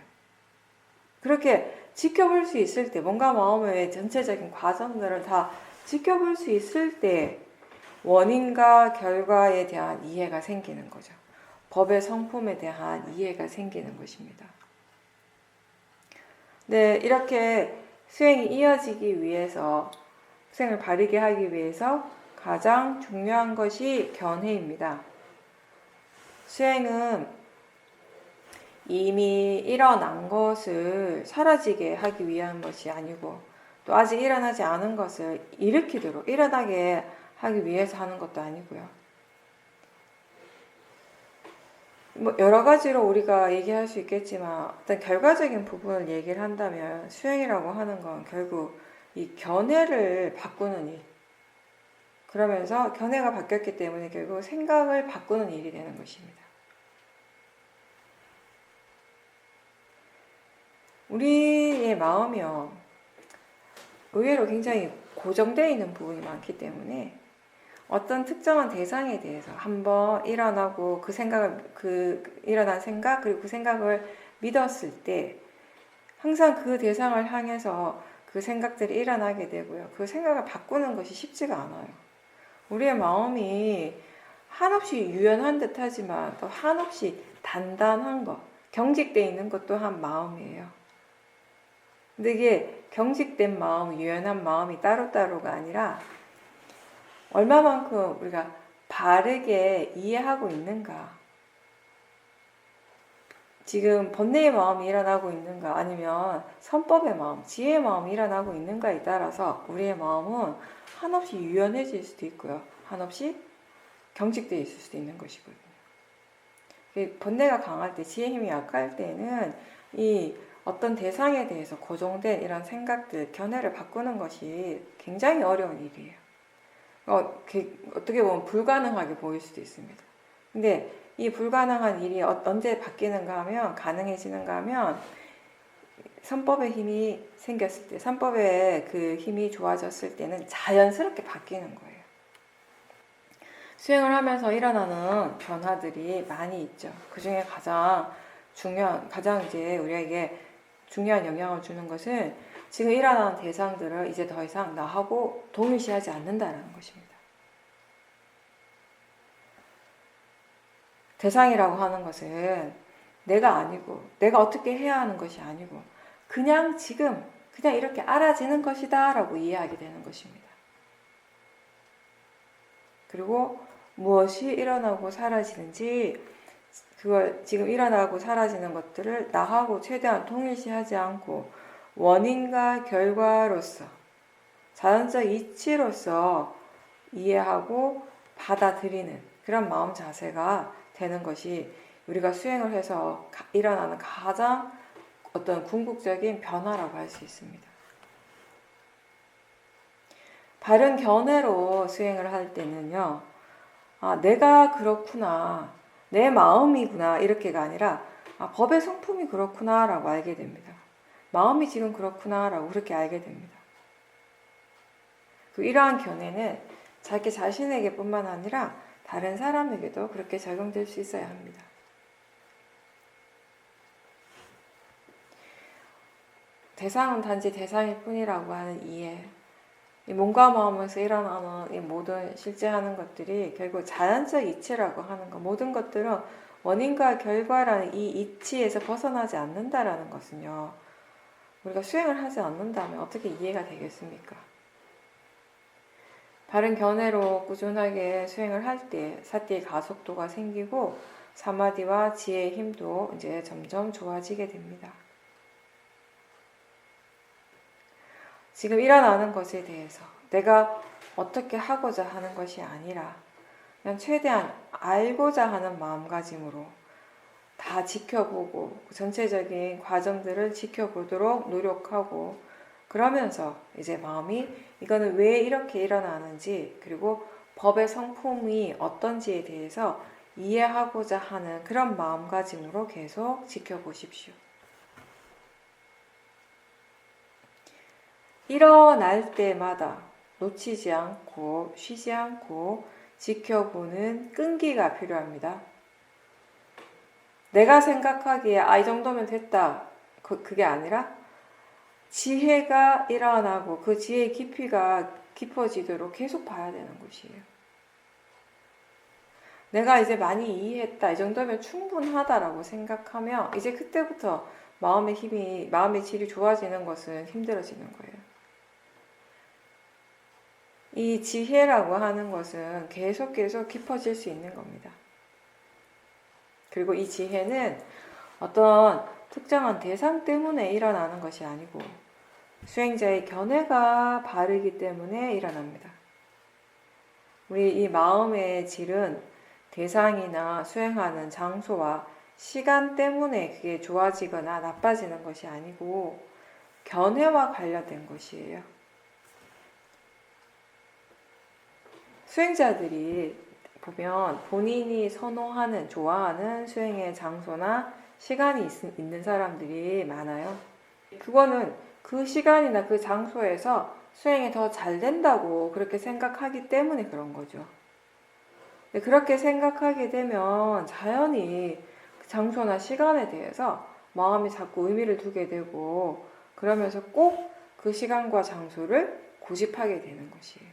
그렇게 지켜볼 수 있을 때, 몸과 마음의 전체적인 과정들을 다 지켜볼 수 있을 때 원인과 결과에 대한 이해가 생기는 거죠. 법의 성품에 대한 이해가 생기는 것입니다. 네, 이렇게 수행이 이어지기 위해서, 수행을 바르게 하기 위해서 가장 중요한 것이 견해입니다. 수행은 이미 일어난 것을 사라지게 하기 위한 것이 아니고 또 아직 일어나지 않은 것을 일으키도록 일어나게 하기 위해서 하는 것도 아니고요. 뭐 여러 가지로 우리가 얘기할 수 있겠지만 어떤 결과적인 부분을 얘기를 한다면 수행이라고 하는 건 결국 이 견해를 바꾸는 일. 그러면서 견해가 바뀌었기 때문에 결국 생각을 바꾸는 일이 되는 것입니다. 우리의 마음이요, 의외로 굉장히 고정되어 있는 부분이 많기 때문에 어떤 특정한 대상에 대해서 한번 일어나고 일어난 생각, 그리고 그 생각을 믿었을 때 항상 그 대상을 향해서 그 생각들이 일어나게 되고요. 그 생각을 바꾸는 것이 쉽지가 않아요. 우리의 마음이 한없이 유연한 듯 하지만 또 한없이 단단한 것, 경직되어 있는 것 또한 마음이에요. 근데 이게 경직된 마음, 유연한 마음이 따로따로가 아니라 얼마만큼 우리가 바르게 이해하고 있는가, 지금 번뇌의 마음이 일어나고 있는가, 아니면 선법의 마음, 지혜의 마음이 일어나고 있는가에 따라서 우리의 마음은 한없이 유연해질 수도 있고요, 한없이 경직되어 있을 수도 있는 것이거든요. 번뇌가 강할 때, 지혜 힘이 약할 때는 이 어떤 대상에 대해서 고정된 이런 생각들, 견해를 바꾸는 것이 굉장히 어려운 일이에요. 어떻게 보면 불가능하게 보일 수도 있습니다. 근데 이 불가능한 일이 언제 바뀌는가 하면, 가능해지는가 하면 선법의 힘이 생겼을 때, 선법의 그 힘이 좋아졌을 때는 자연스럽게 바뀌는 거예요. 수행을 하면서 일어나는 변화들이 많이 있죠. 그 중에 가장 이제 우리에게 중요한 영향을 주는 것은 지금 일어나는 대상들을 이제 더 이상 나하고 동일시하지 않는다는 것입니다. 대상이라고 하는 것은 내가 아니고, 내가 어떻게 해야 하는 것이 아니고, 그냥 지금 그냥 이렇게 알아지는 것이다 라고 이해하게 되는 것입니다. 그리고 무엇이 일어나고 사라지는지, 그걸 지금 일어나고 사라지는 것들을 나하고 최대한 동일시하지 않고 원인과 결과로서, 자연적 이치로서 이해하고 받아들이는 그런 마음 자세가 되는 것이 우리가 수행을 해서 일어나는 가장 어떤 궁극적인 변화라고 할 수 있습니다. 바른 견해로 수행을 할 때는요, 내가 그렇구나, 내 마음이구나 이렇게가 아니라 법의 성품이 그렇구나 라고 알게 됩니다. 마음이 지금 그렇구나 라고 그렇게 알게 됩니다. 이러한 견해는 자기 자신에게 뿐만 아니라 다른 사람에게도 그렇게 적용될 수 있어야 합니다. 대상은 단지 대상일 뿐이라고 하는 이해, 이 몸과 마음에서 일어나는 이 모든 실제하는 것들이 결국 자연적 이치라고 하는 것, 모든 것들은 원인과 결과라는 이 이치에서 벗어나지 않는다라는 것은요, 우리가 수행을 하지 않는다면 어떻게 이해가 되겠습니까? 바른 견해로 꾸준하게 수행을 할 때 사티의 가속도가 생기고 사마디와 지혜의 힘도 이제 점점 좋아지게 됩니다. 지금 일어나는 것에 대해서 내가 어떻게 하고자 하는 것이 아니라 그냥 최대한 알고자 하는 마음가짐으로 다 지켜보고 전체적인 과정들을 지켜보도록 노력하고, 그러면서 이제 마음이 이거는 왜 이렇게 일어나는지 그리고 법의 성품이 어떤지에 대해서 이해하고자 하는 그런 마음가짐으로 계속 지켜보십시오. 일어날 때마다 놓치지 않고 쉬지 않고 지켜보는 끈기가 필요합니다. 내가 생각하기에 이 정도면 됐다, 그게 아니라 지혜가 일어나고 그 지혜의 깊이가 깊어지도록 계속 봐야 되는 것이에요. 내가 이제 많이 이해했다, 이 정도면 충분하다라고 생각하면 이제 그때부터 마음의 힘이, 마음의 질이 좋아지는 것은 힘들어지는 거예요. 이 지혜라고 하는 것은 계속 깊어질 수 있는 겁니다. 그리고 이 지혜는 어떤 특정한 대상 때문에 일어나는 것이 아니고 수행자의 견해가 바르기 때문에 일어납니다. 우리 이 마음의 질은 대상이나 수행하는 장소와 시간 때문에 그게 좋아지거나 나빠지는 것이 아니고 견해와 관련된 것이에요. 수행자들이 보면 본인이 선호하는, 좋아하는 수행의 장소나 시간이 있는 사람들이 많아요. 그거는 그 시간이나 그 장소에서 수행이 더 잘 된다고 그렇게 생각하기 때문에 그런 거죠. 그렇게 생각하게 되면 자연히 그 장소나 시간에 대해서 마음이 자꾸 의미를 두게 되고, 그러면서 꼭 그 시간과 장소를 고집하게 되는 것이에요.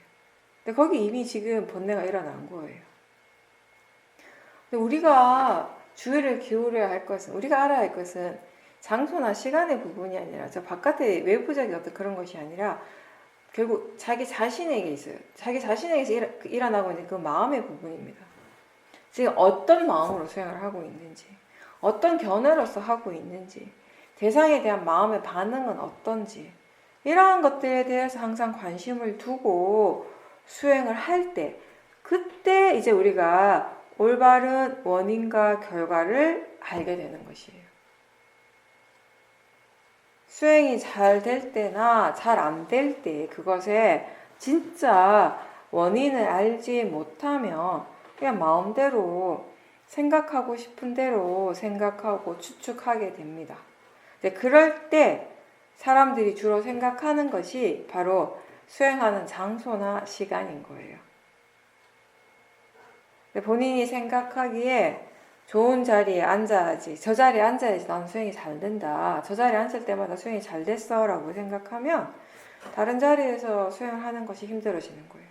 근데 거기 이미 지금 번뇌가 일어난 거예요. 근데 우리가 주의를 기울여야 할 것은, 우리가 알아야 할 것은 장소나 시간의 부분이 아니라 저 바깥의 외부적인 어떤 그런 것이 아니라 결국 자기 자신에게 있어요. 자기 자신에게서 일어나고 있는 그 마음의 부분입니다. 지금 어떤 마음으로 수행을 하고 있는지, 어떤 견해로서 하고 있는지, 대상에 대한 마음의 반응은 어떤지, 이러한 것들에 대해서 항상 관심을 두고 수행을 할 때, 그때 이제 우리가 올바른 원인과 결과를 알게 되는 것이에요. 수행이 잘 될 때나 잘 안 될 때 그것에 진짜 원인을 알지 못하면 그냥 마음대로 생각하고 싶은 대로 생각하고 추측하게 됩니다. 그럴 때 사람들이 주로 생각하는 것이 바로 수행하는 장소나 시간인 거예요. 본인이 생각하기에 좋은 자리에 앉아야지, 저 자리에 앉아야지 나는 수행이 잘 된다, 저 자리에 앉을 때마다 수행이 잘 됐어 라고 생각하면 다른 자리에서 수행을 하는 것이 힘들어지는 거예요.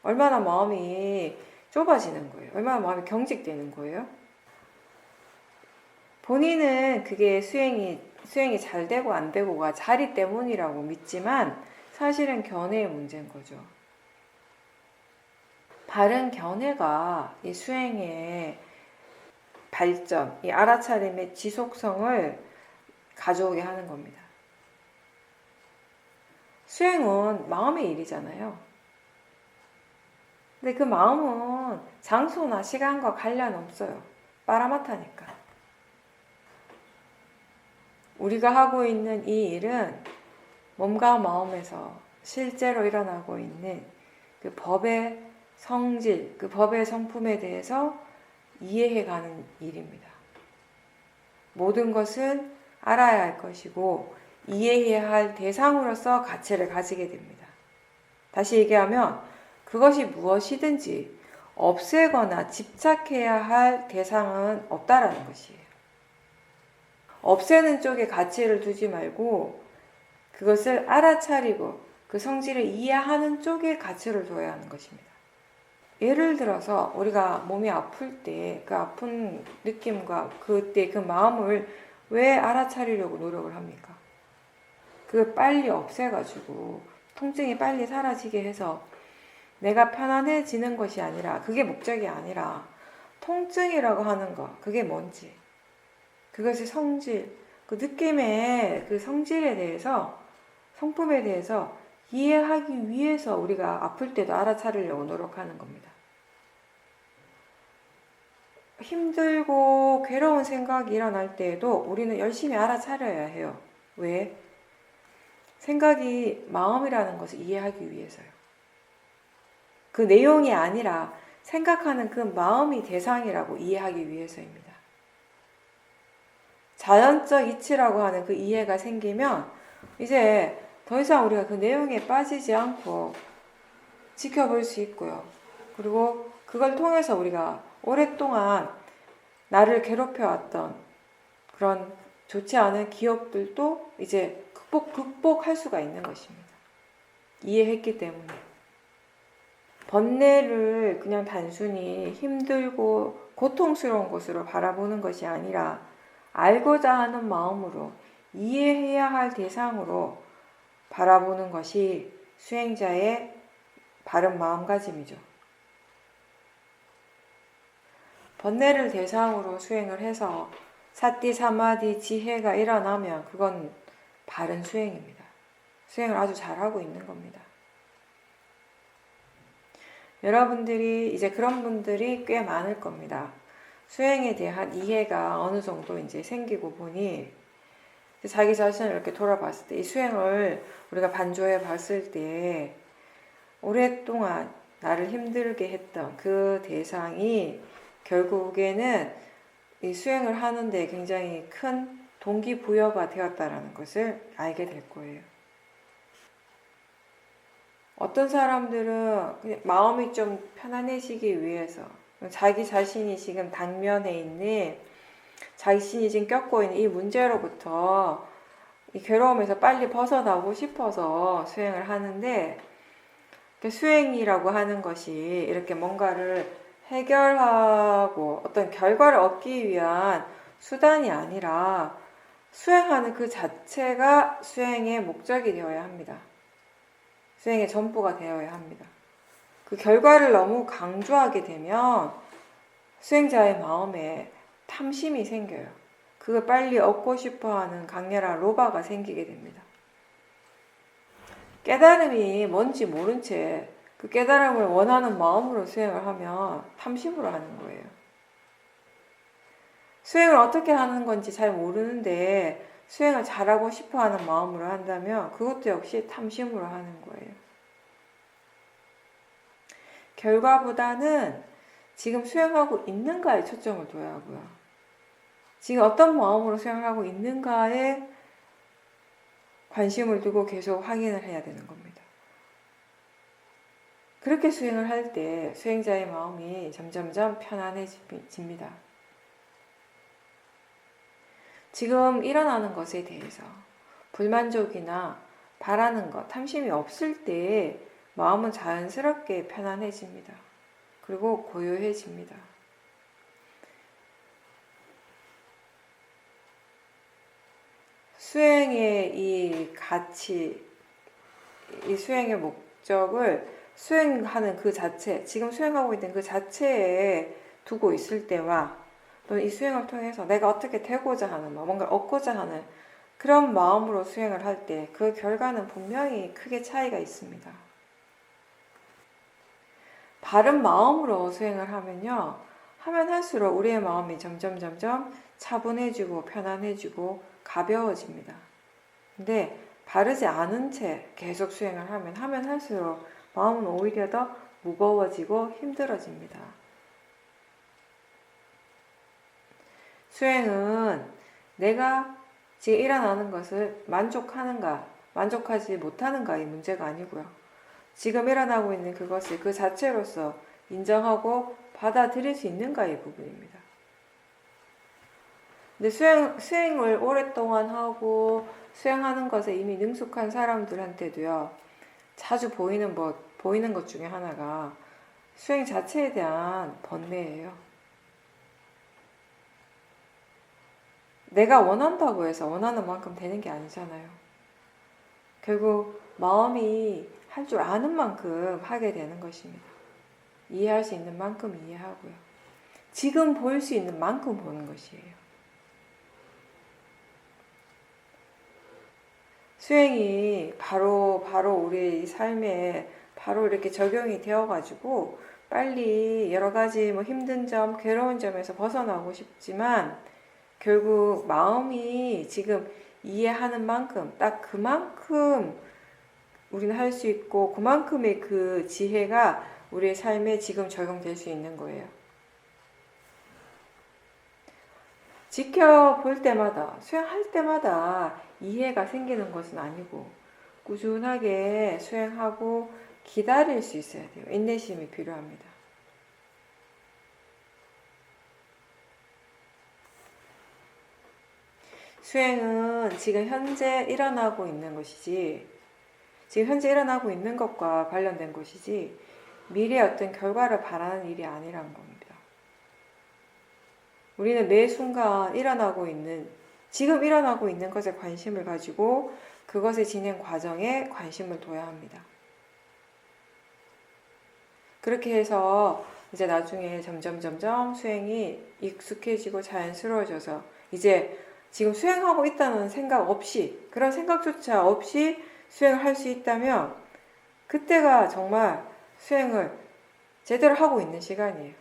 얼마나 마음이 좁아지는 거예요. 얼마나 마음이 경직되는 거예요. 본인은 그게 수행이 잘 되고 안 되고가 자리 때문이라고 믿지만 사실은 견해의 문제인 거죠. 바른 견해가 이 수행의 발전, 이 알아차림의 지속성을 가져오게 하는 겁니다. 수행은 마음의 일이잖아요. 근데 그 마음은 장소나 시간과 관련 없어요. 빠라마타니까. 우리가 하고 있는 이 일은 몸과 마음에서 실제로 일어나고 있는 그 법의 성질, 그 법의 성품에 대해서 이해해가는 일입니다. 모든 것은 알아야 할 것이고 이해해야 할 대상으로서 가치를 가지게 됩니다. 다시 얘기하면 그것이 무엇이든지 없애거나 집착해야 할 대상은 없다라는 것이에요. 없애는 쪽에 가치를 두지 말고 그것을 알아차리고 그 성질을 이해하는 쪽에 가치를 둬야 하는 것입니다. 예를 들어서 우리가 몸이 아플 때 그 아픈 느낌과 그때 그 마음을 왜 알아차리려고 노력을 합니까? 그걸 빨리 없애가지고 통증이 빨리 사라지게 해서 내가 편안해지는 것이 아니라, 그게 목적이 아니라 통증이라고 하는 것, 그게 뭔지, 그것의 성질, 그 느낌의 그 성질에 대해서, 성품에 대해서 이해하기 위해서 우리가 아플 때도 알아차리려고 노력하는 겁니다. 힘들고 괴로운 생각이 일어날 때에도 우리는 열심히 알아차려야 해요. 왜? 생각이 마음이라는 것을 이해하기 위해서요. 그 내용이 아니라 생각하는 그 마음이 대상이라고 이해하기 위해서입니다. 자연적 이치라고 하는 그 이해가 생기면 이제 더 이상 우리가 그 내용에 빠지지 않고 지켜볼 수 있고요. 그리고 그걸 통해서 우리가 오랫동안 나를 괴롭혀왔던 그런 좋지 않은 기억들도 이제 극복할 수가 있는 것입니다. 이해했기 때문에. 번뇌를 그냥 단순히 힘들고 고통스러운 것으로 바라보는 것이 아니라 알고자 하는 마음으로 이해해야 할 대상으로 바라보는 것이 수행자의 바른 마음가짐이죠. 번뇌를 대상으로 수행을 해서 사띠, 사마디, 지혜가 일어나면 그건 바른 수행입니다. 수행을 아주 잘하고 있는 겁니다. 여러분들이 이제 그런 분들이 꽤 많을 겁니다. 수행에 대한 이해가 어느 정도 이제 생기고 보니 자기 자신을 이렇게 돌아봤을 때 이 수행을 우리가 반조해 봤을 때 오랫동안 나를 힘들게 했던 그 대상이 결국에는 이 수행을 하는데 굉장히 큰 동기부여가 되었다라는 것을 알게 될 거예요. 어떤 사람들은 그냥 마음이 좀 편안해지기 위해서 자기 자신이 지금 당면에 있는 자신이 지금 겪고 있는 이 문제로부터 이 괴로움에서 빨리 벗어나고 싶어서 수행을 하는데 수행이라고 하는 것이 이렇게 뭔가를 해결하고 어떤 결과를 얻기 위한 수단이 아니라 수행하는 그 자체가 수행의 목적이 되어야 합니다. 수행의 전부가 되어야 합니다. 그 결과를 너무 강조하게 되면 수행자의 마음에 탐심이 생겨요. 그걸 빨리 얻고 싶어하는 강렬한 로바가 생기게 됩니다. 깨달음이 뭔지 모른 채 그 깨달음을 원하는 마음으로 수행을 하면 탐심으로 하는 거예요. 수행을 어떻게 하는 건지 잘 모르는데 수행을 잘하고 싶어하는 마음으로 한다면 그것도 역시 탐심으로 하는 거예요. 결과보다는 지금 수행하고 있는가에 초점을 둬야 하고요. 지금 어떤 마음으로 수행을 하고 있는가에 관심을 두고 계속 확인을 해야 되는 겁니다. 그렇게 수행을 할 때 수행자의 마음이 점점점 편안해집니다. 지금 일어나는 것에 대해서 불만족이나 바라는 것, 탐심이 없을 때 마음은 자연스럽게 편안해집니다. 그리고 고요해집니다. 수행의 이 가치, 이 수행의 목적을 수행하는 그 자체, 지금 수행하고 있는 그 자체에 두고 있을 때와 또는 이 수행을 통해서 내가 어떻게 되고자 하는, 뭔가를 얻고자 하는 그런 마음으로 수행을 할 때 그 결과는 분명히 크게 차이가 있습니다. 바른 마음으로 수행을 하면요, 하면 할수록 우리의 마음이 점점 차분해지고 편안해지고 가벼워집니다. 근데 바르지 않은 채 계속 수행을 하면 할수록 마음은 오히려 더 무거워지고 힘들어집니다. 수행은 내가 지금 일어나는 것을 만족하는가, 만족하지 못하는가의 문제가 아니고요. 지금 일어나고 있는 그것을 그 자체로서 인정하고 받아들일 수 있는가의 부분입니다. 근데 수행을 오랫동안 하고 수행하는 것에 이미 능숙한 사람들한테도요, 자주 보이는 것 중에 하나가 수행 자체에 대한 번뇌예요. 내가 원한다고 해서 원하는 만큼 되는 게 아니잖아요. 결국 마음이 할 줄 아는 만큼 하게 되는 것입니다. 이해할 수 있는 만큼 이해하고요. 지금 볼 수 있는 만큼 보는 것이에요. 수행이 바로 우리 삶에 바로 이렇게 적용이 되어가지고 빨리 여러 가지 힘든 점, 괴로운 점에서 벗어나고 싶지만 결국 마음이 지금 이해하는 만큼 딱 그만큼 우리는 할 수 있고 그만큼의 그 지혜가 우리의 삶에 지금 적용될 수 있는 거예요. 지켜볼 때마다, 수행할 때마다 이해가 생기는 것은 아니고 꾸준하게 수행하고 기다릴 수 있어야 돼요. 인내심이 필요합니다. 수행은 지금 현재 일어나고 있는 것이지, 지금 현재 일어나고 있는 것과 관련된 것이지 미래의 어떤 결과를 바라는 일이 아니란 겁니다. 우리는 매 순간 지금 일어나고 있는 것에 관심을 가지고 그것의 진행 과정에 관심을 둬야 합니다. 그렇게 해서 이제 나중에 점점 수행이 익숙해지고 자연스러워져서 이제 지금 수행하고 있다는 생각 없이, 그런 생각조차 없이 수행을 할 수 있다면 그때가 정말 수행을 제대로 하고 있는 시간이에요.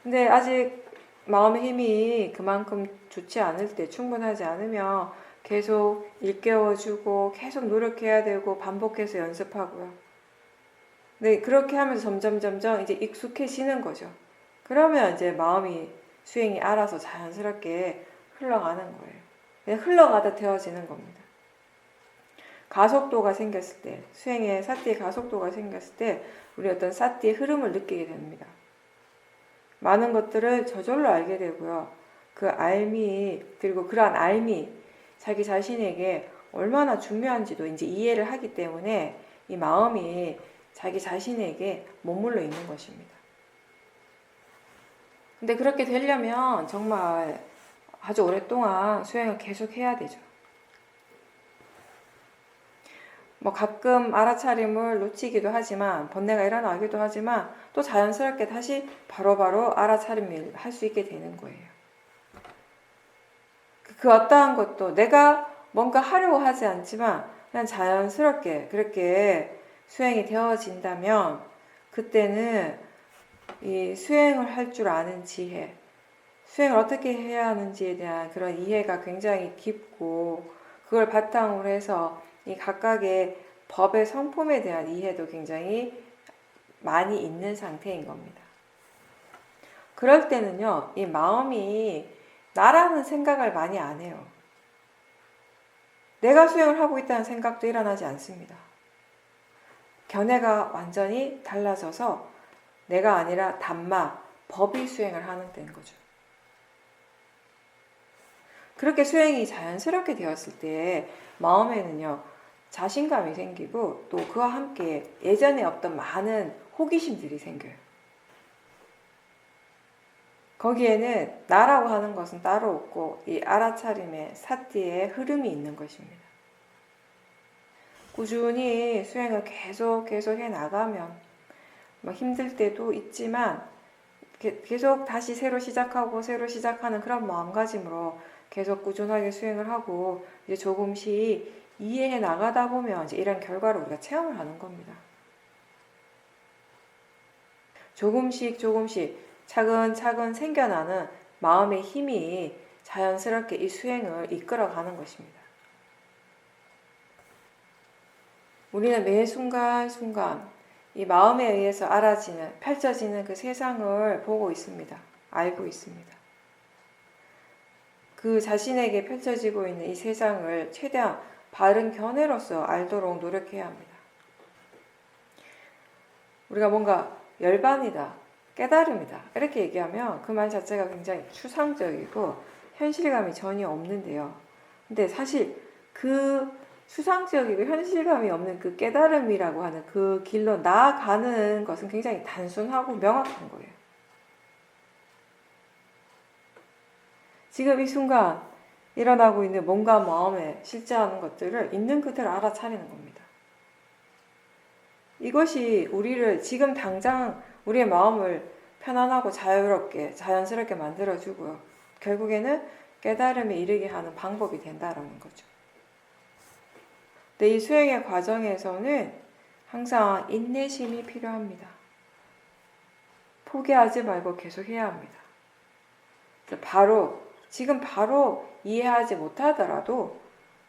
근데 아직 마음의 힘이 그만큼 좋지 않을 때, 충분하지 않으면 계속 일깨워주고 계속 노력해야 되고 반복해서 연습하고요. 네, 그렇게 하면서 점점 이제 익숙해지는 거죠. 그러면 이제 마음이 수행이 알아서 자연스럽게 흘러가는 거예요. 그냥 흘러가다 되어지는 겁니다. 가속도가 생겼을 때, 수행에 사티의 가속도가 생겼을 때 우리 어떤 사티의 흐름을 느끼게 됩니다. 많은 것들을 저절로 알게 되고요. 그 알미, 그리고 그러한 알미, 자기 자신에게 얼마나 중요한지도 이제 이해를 하기 때문에 이 마음이 자기 자신에게 머물러 있는 것입니다. 근데 그렇게 되려면 정말 아주 오랫동안 수행을 계속 해야 되죠. 가끔 알아차림을 놓치기도 하지만, 번뇌가 일어나기도 하지만 또 자연스럽게 다시 바로바로 알아차림을 할 수 있게 되는 거예요. 그 어떠한 것도 내가 뭔가 하려고 하지 않지만 그냥 자연스럽게 그렇게 수행이 되어진다면 그때는 이 수행을 할 줄 아는 지혜, 수행을 어떻게 해야 하는지에 대한 그런 이해가 굉장히 깊고 그걸 바탕으로 해서 이 각각의 법의 성품에 대한 이해도 굉장히 많이 있는 상태인 겁니다. 그럴 때는요, 이 마음이 나라는 생각을 많이 안 해요. 내가 수행을 하고 있다는 생각도 일어나지 않습니다. 견해가 완전히 달라져서 내가 아니라 담마, 법이 수행을 하는 때인 거죠. 그렇게 수행이 자연스럽게 되었을 때 마음에는요, 자신감이 생기고 또 그와 함께 예전에 없던 많은 호기심들이 생겨요. 거기에는 나라고 하는 것은 따로 없고 이 알아차림의 사티의 흐름이 있는 것입니다. 꾸준히 수행을 계속 해나가면 힘들 때도 있지만 계속 다시 새로 시작하는 그런 마음가짐으로 계속 꾸준하게 수행을 하고 이제 조금씩 이해해 나가다 보면 이제 이런 결과를 우리가 체험을 하는 겁니다. 조금씩 차근차근 생겨나는 마음의 힘이 자연스럽게 이 수행을 이끌어가는 것입니다. 우리는 매 순간 이 마음에 의해서 알아지는, 펼쳐지는 그 세상을 보고 있습니다. 알고 있습니다. 그 자신에게 펼쳐지고 있는 이 세상을 최대한 바른 견해로서 알도록 노력해야 합니다. 우리가 뭔가 열반이다, 깨달음이다 이렇게 얘기하면 그 말 자체가 굉장히 추상적이고 현실감이 전혀 없는데요. 근데 사실 그 추상적이고 현실감이 없는 그 깨달음이라고 하는 그 길로 나아가는 것은 굉장히 단순하고 명확한 거예요. 지금 이 순간 일어나고 있는 몸과 마음에 실제하는 것들을 있는 그대로 알아차리는 겁니다. 이것이 우리를 지금 당장 우리의 마음을 편안하고 자유롭게 자연스럽게 만들어주고요. 결국에는 깨달음에 이르게 하는 방법이 된다라는 거죠. 근데 이 수행의 과정에서는 항상 인내심이 필요합니다. 포기하지 말고 계속 해야 합니다. 지금 바로 이해하지 못하더라도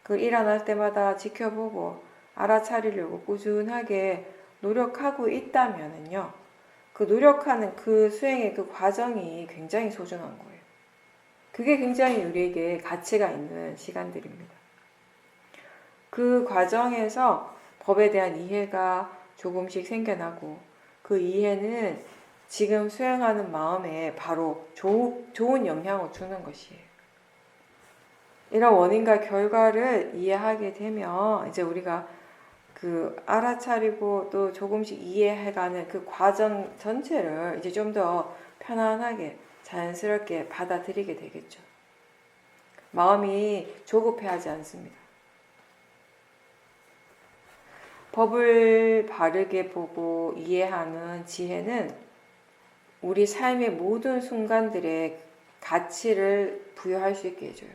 그 일어날 때마다 지켜보고 알아차리려고 꾸준하게 노력하고 있다면은요, 그 노력하는 그 수행의 그 과정이 굉장히 소중한 거예요. 그게 굉장히 우리에게 가치가 있는 시간들입니다. 그 과정에서 법에 대한 이해가 조금씩 생겨나고 그 이해는 지금 수행하는 마음에 바로 좋은 영향을 주는 것이에요. 이런 원인과 결과를 이해하게 되면 이제 우리가 그 알아차리고 또 조금씩 이해해가는 그 과정 전체를 이제 좀 더 편안하게 자연스럽게 받아들이게 되겠죠. 마음이 조급해하지 않습니다. 법을 바르게 보고 이해하는 지혜는 우리 삶의 모든 순간들의 가치를 부여할 수 있게 해줘요.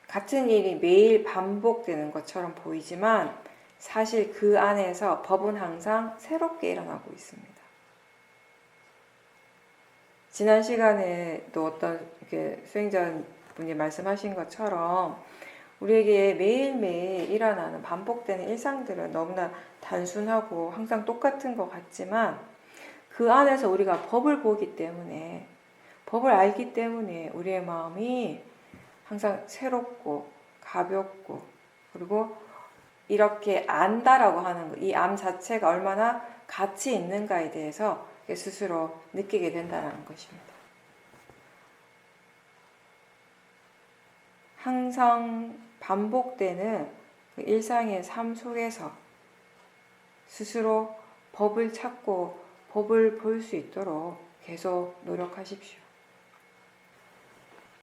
같은 일이 매일 반복되는 것처럼 보이지만 사실 그 안에서 법은 항상 새롭게 일어나고 있습니다. 지난 시간에도 어떤 이렇게 수행자분이 말씀하신 것처럼 우리에게 매일매일 일어나는 반복되는 일상들은 너무나 단순하고 항상 똑같은 것 같지만 그 안에서 우리가 법을 보기 때문에, 법을 알기 때문에 우리의 마음이 항상 새롭고 가볍고, 그리고 이렇게 안다라고 하는 이 암 자체가 얼마나 가치 있는가에 대해서 스스로 느끼게 된다는 것입니다. 항상 반복되는 그 일상의 삶 속에서 스스로 법을 찾고 법을 볼 수 있도록 계속 노력하십시오.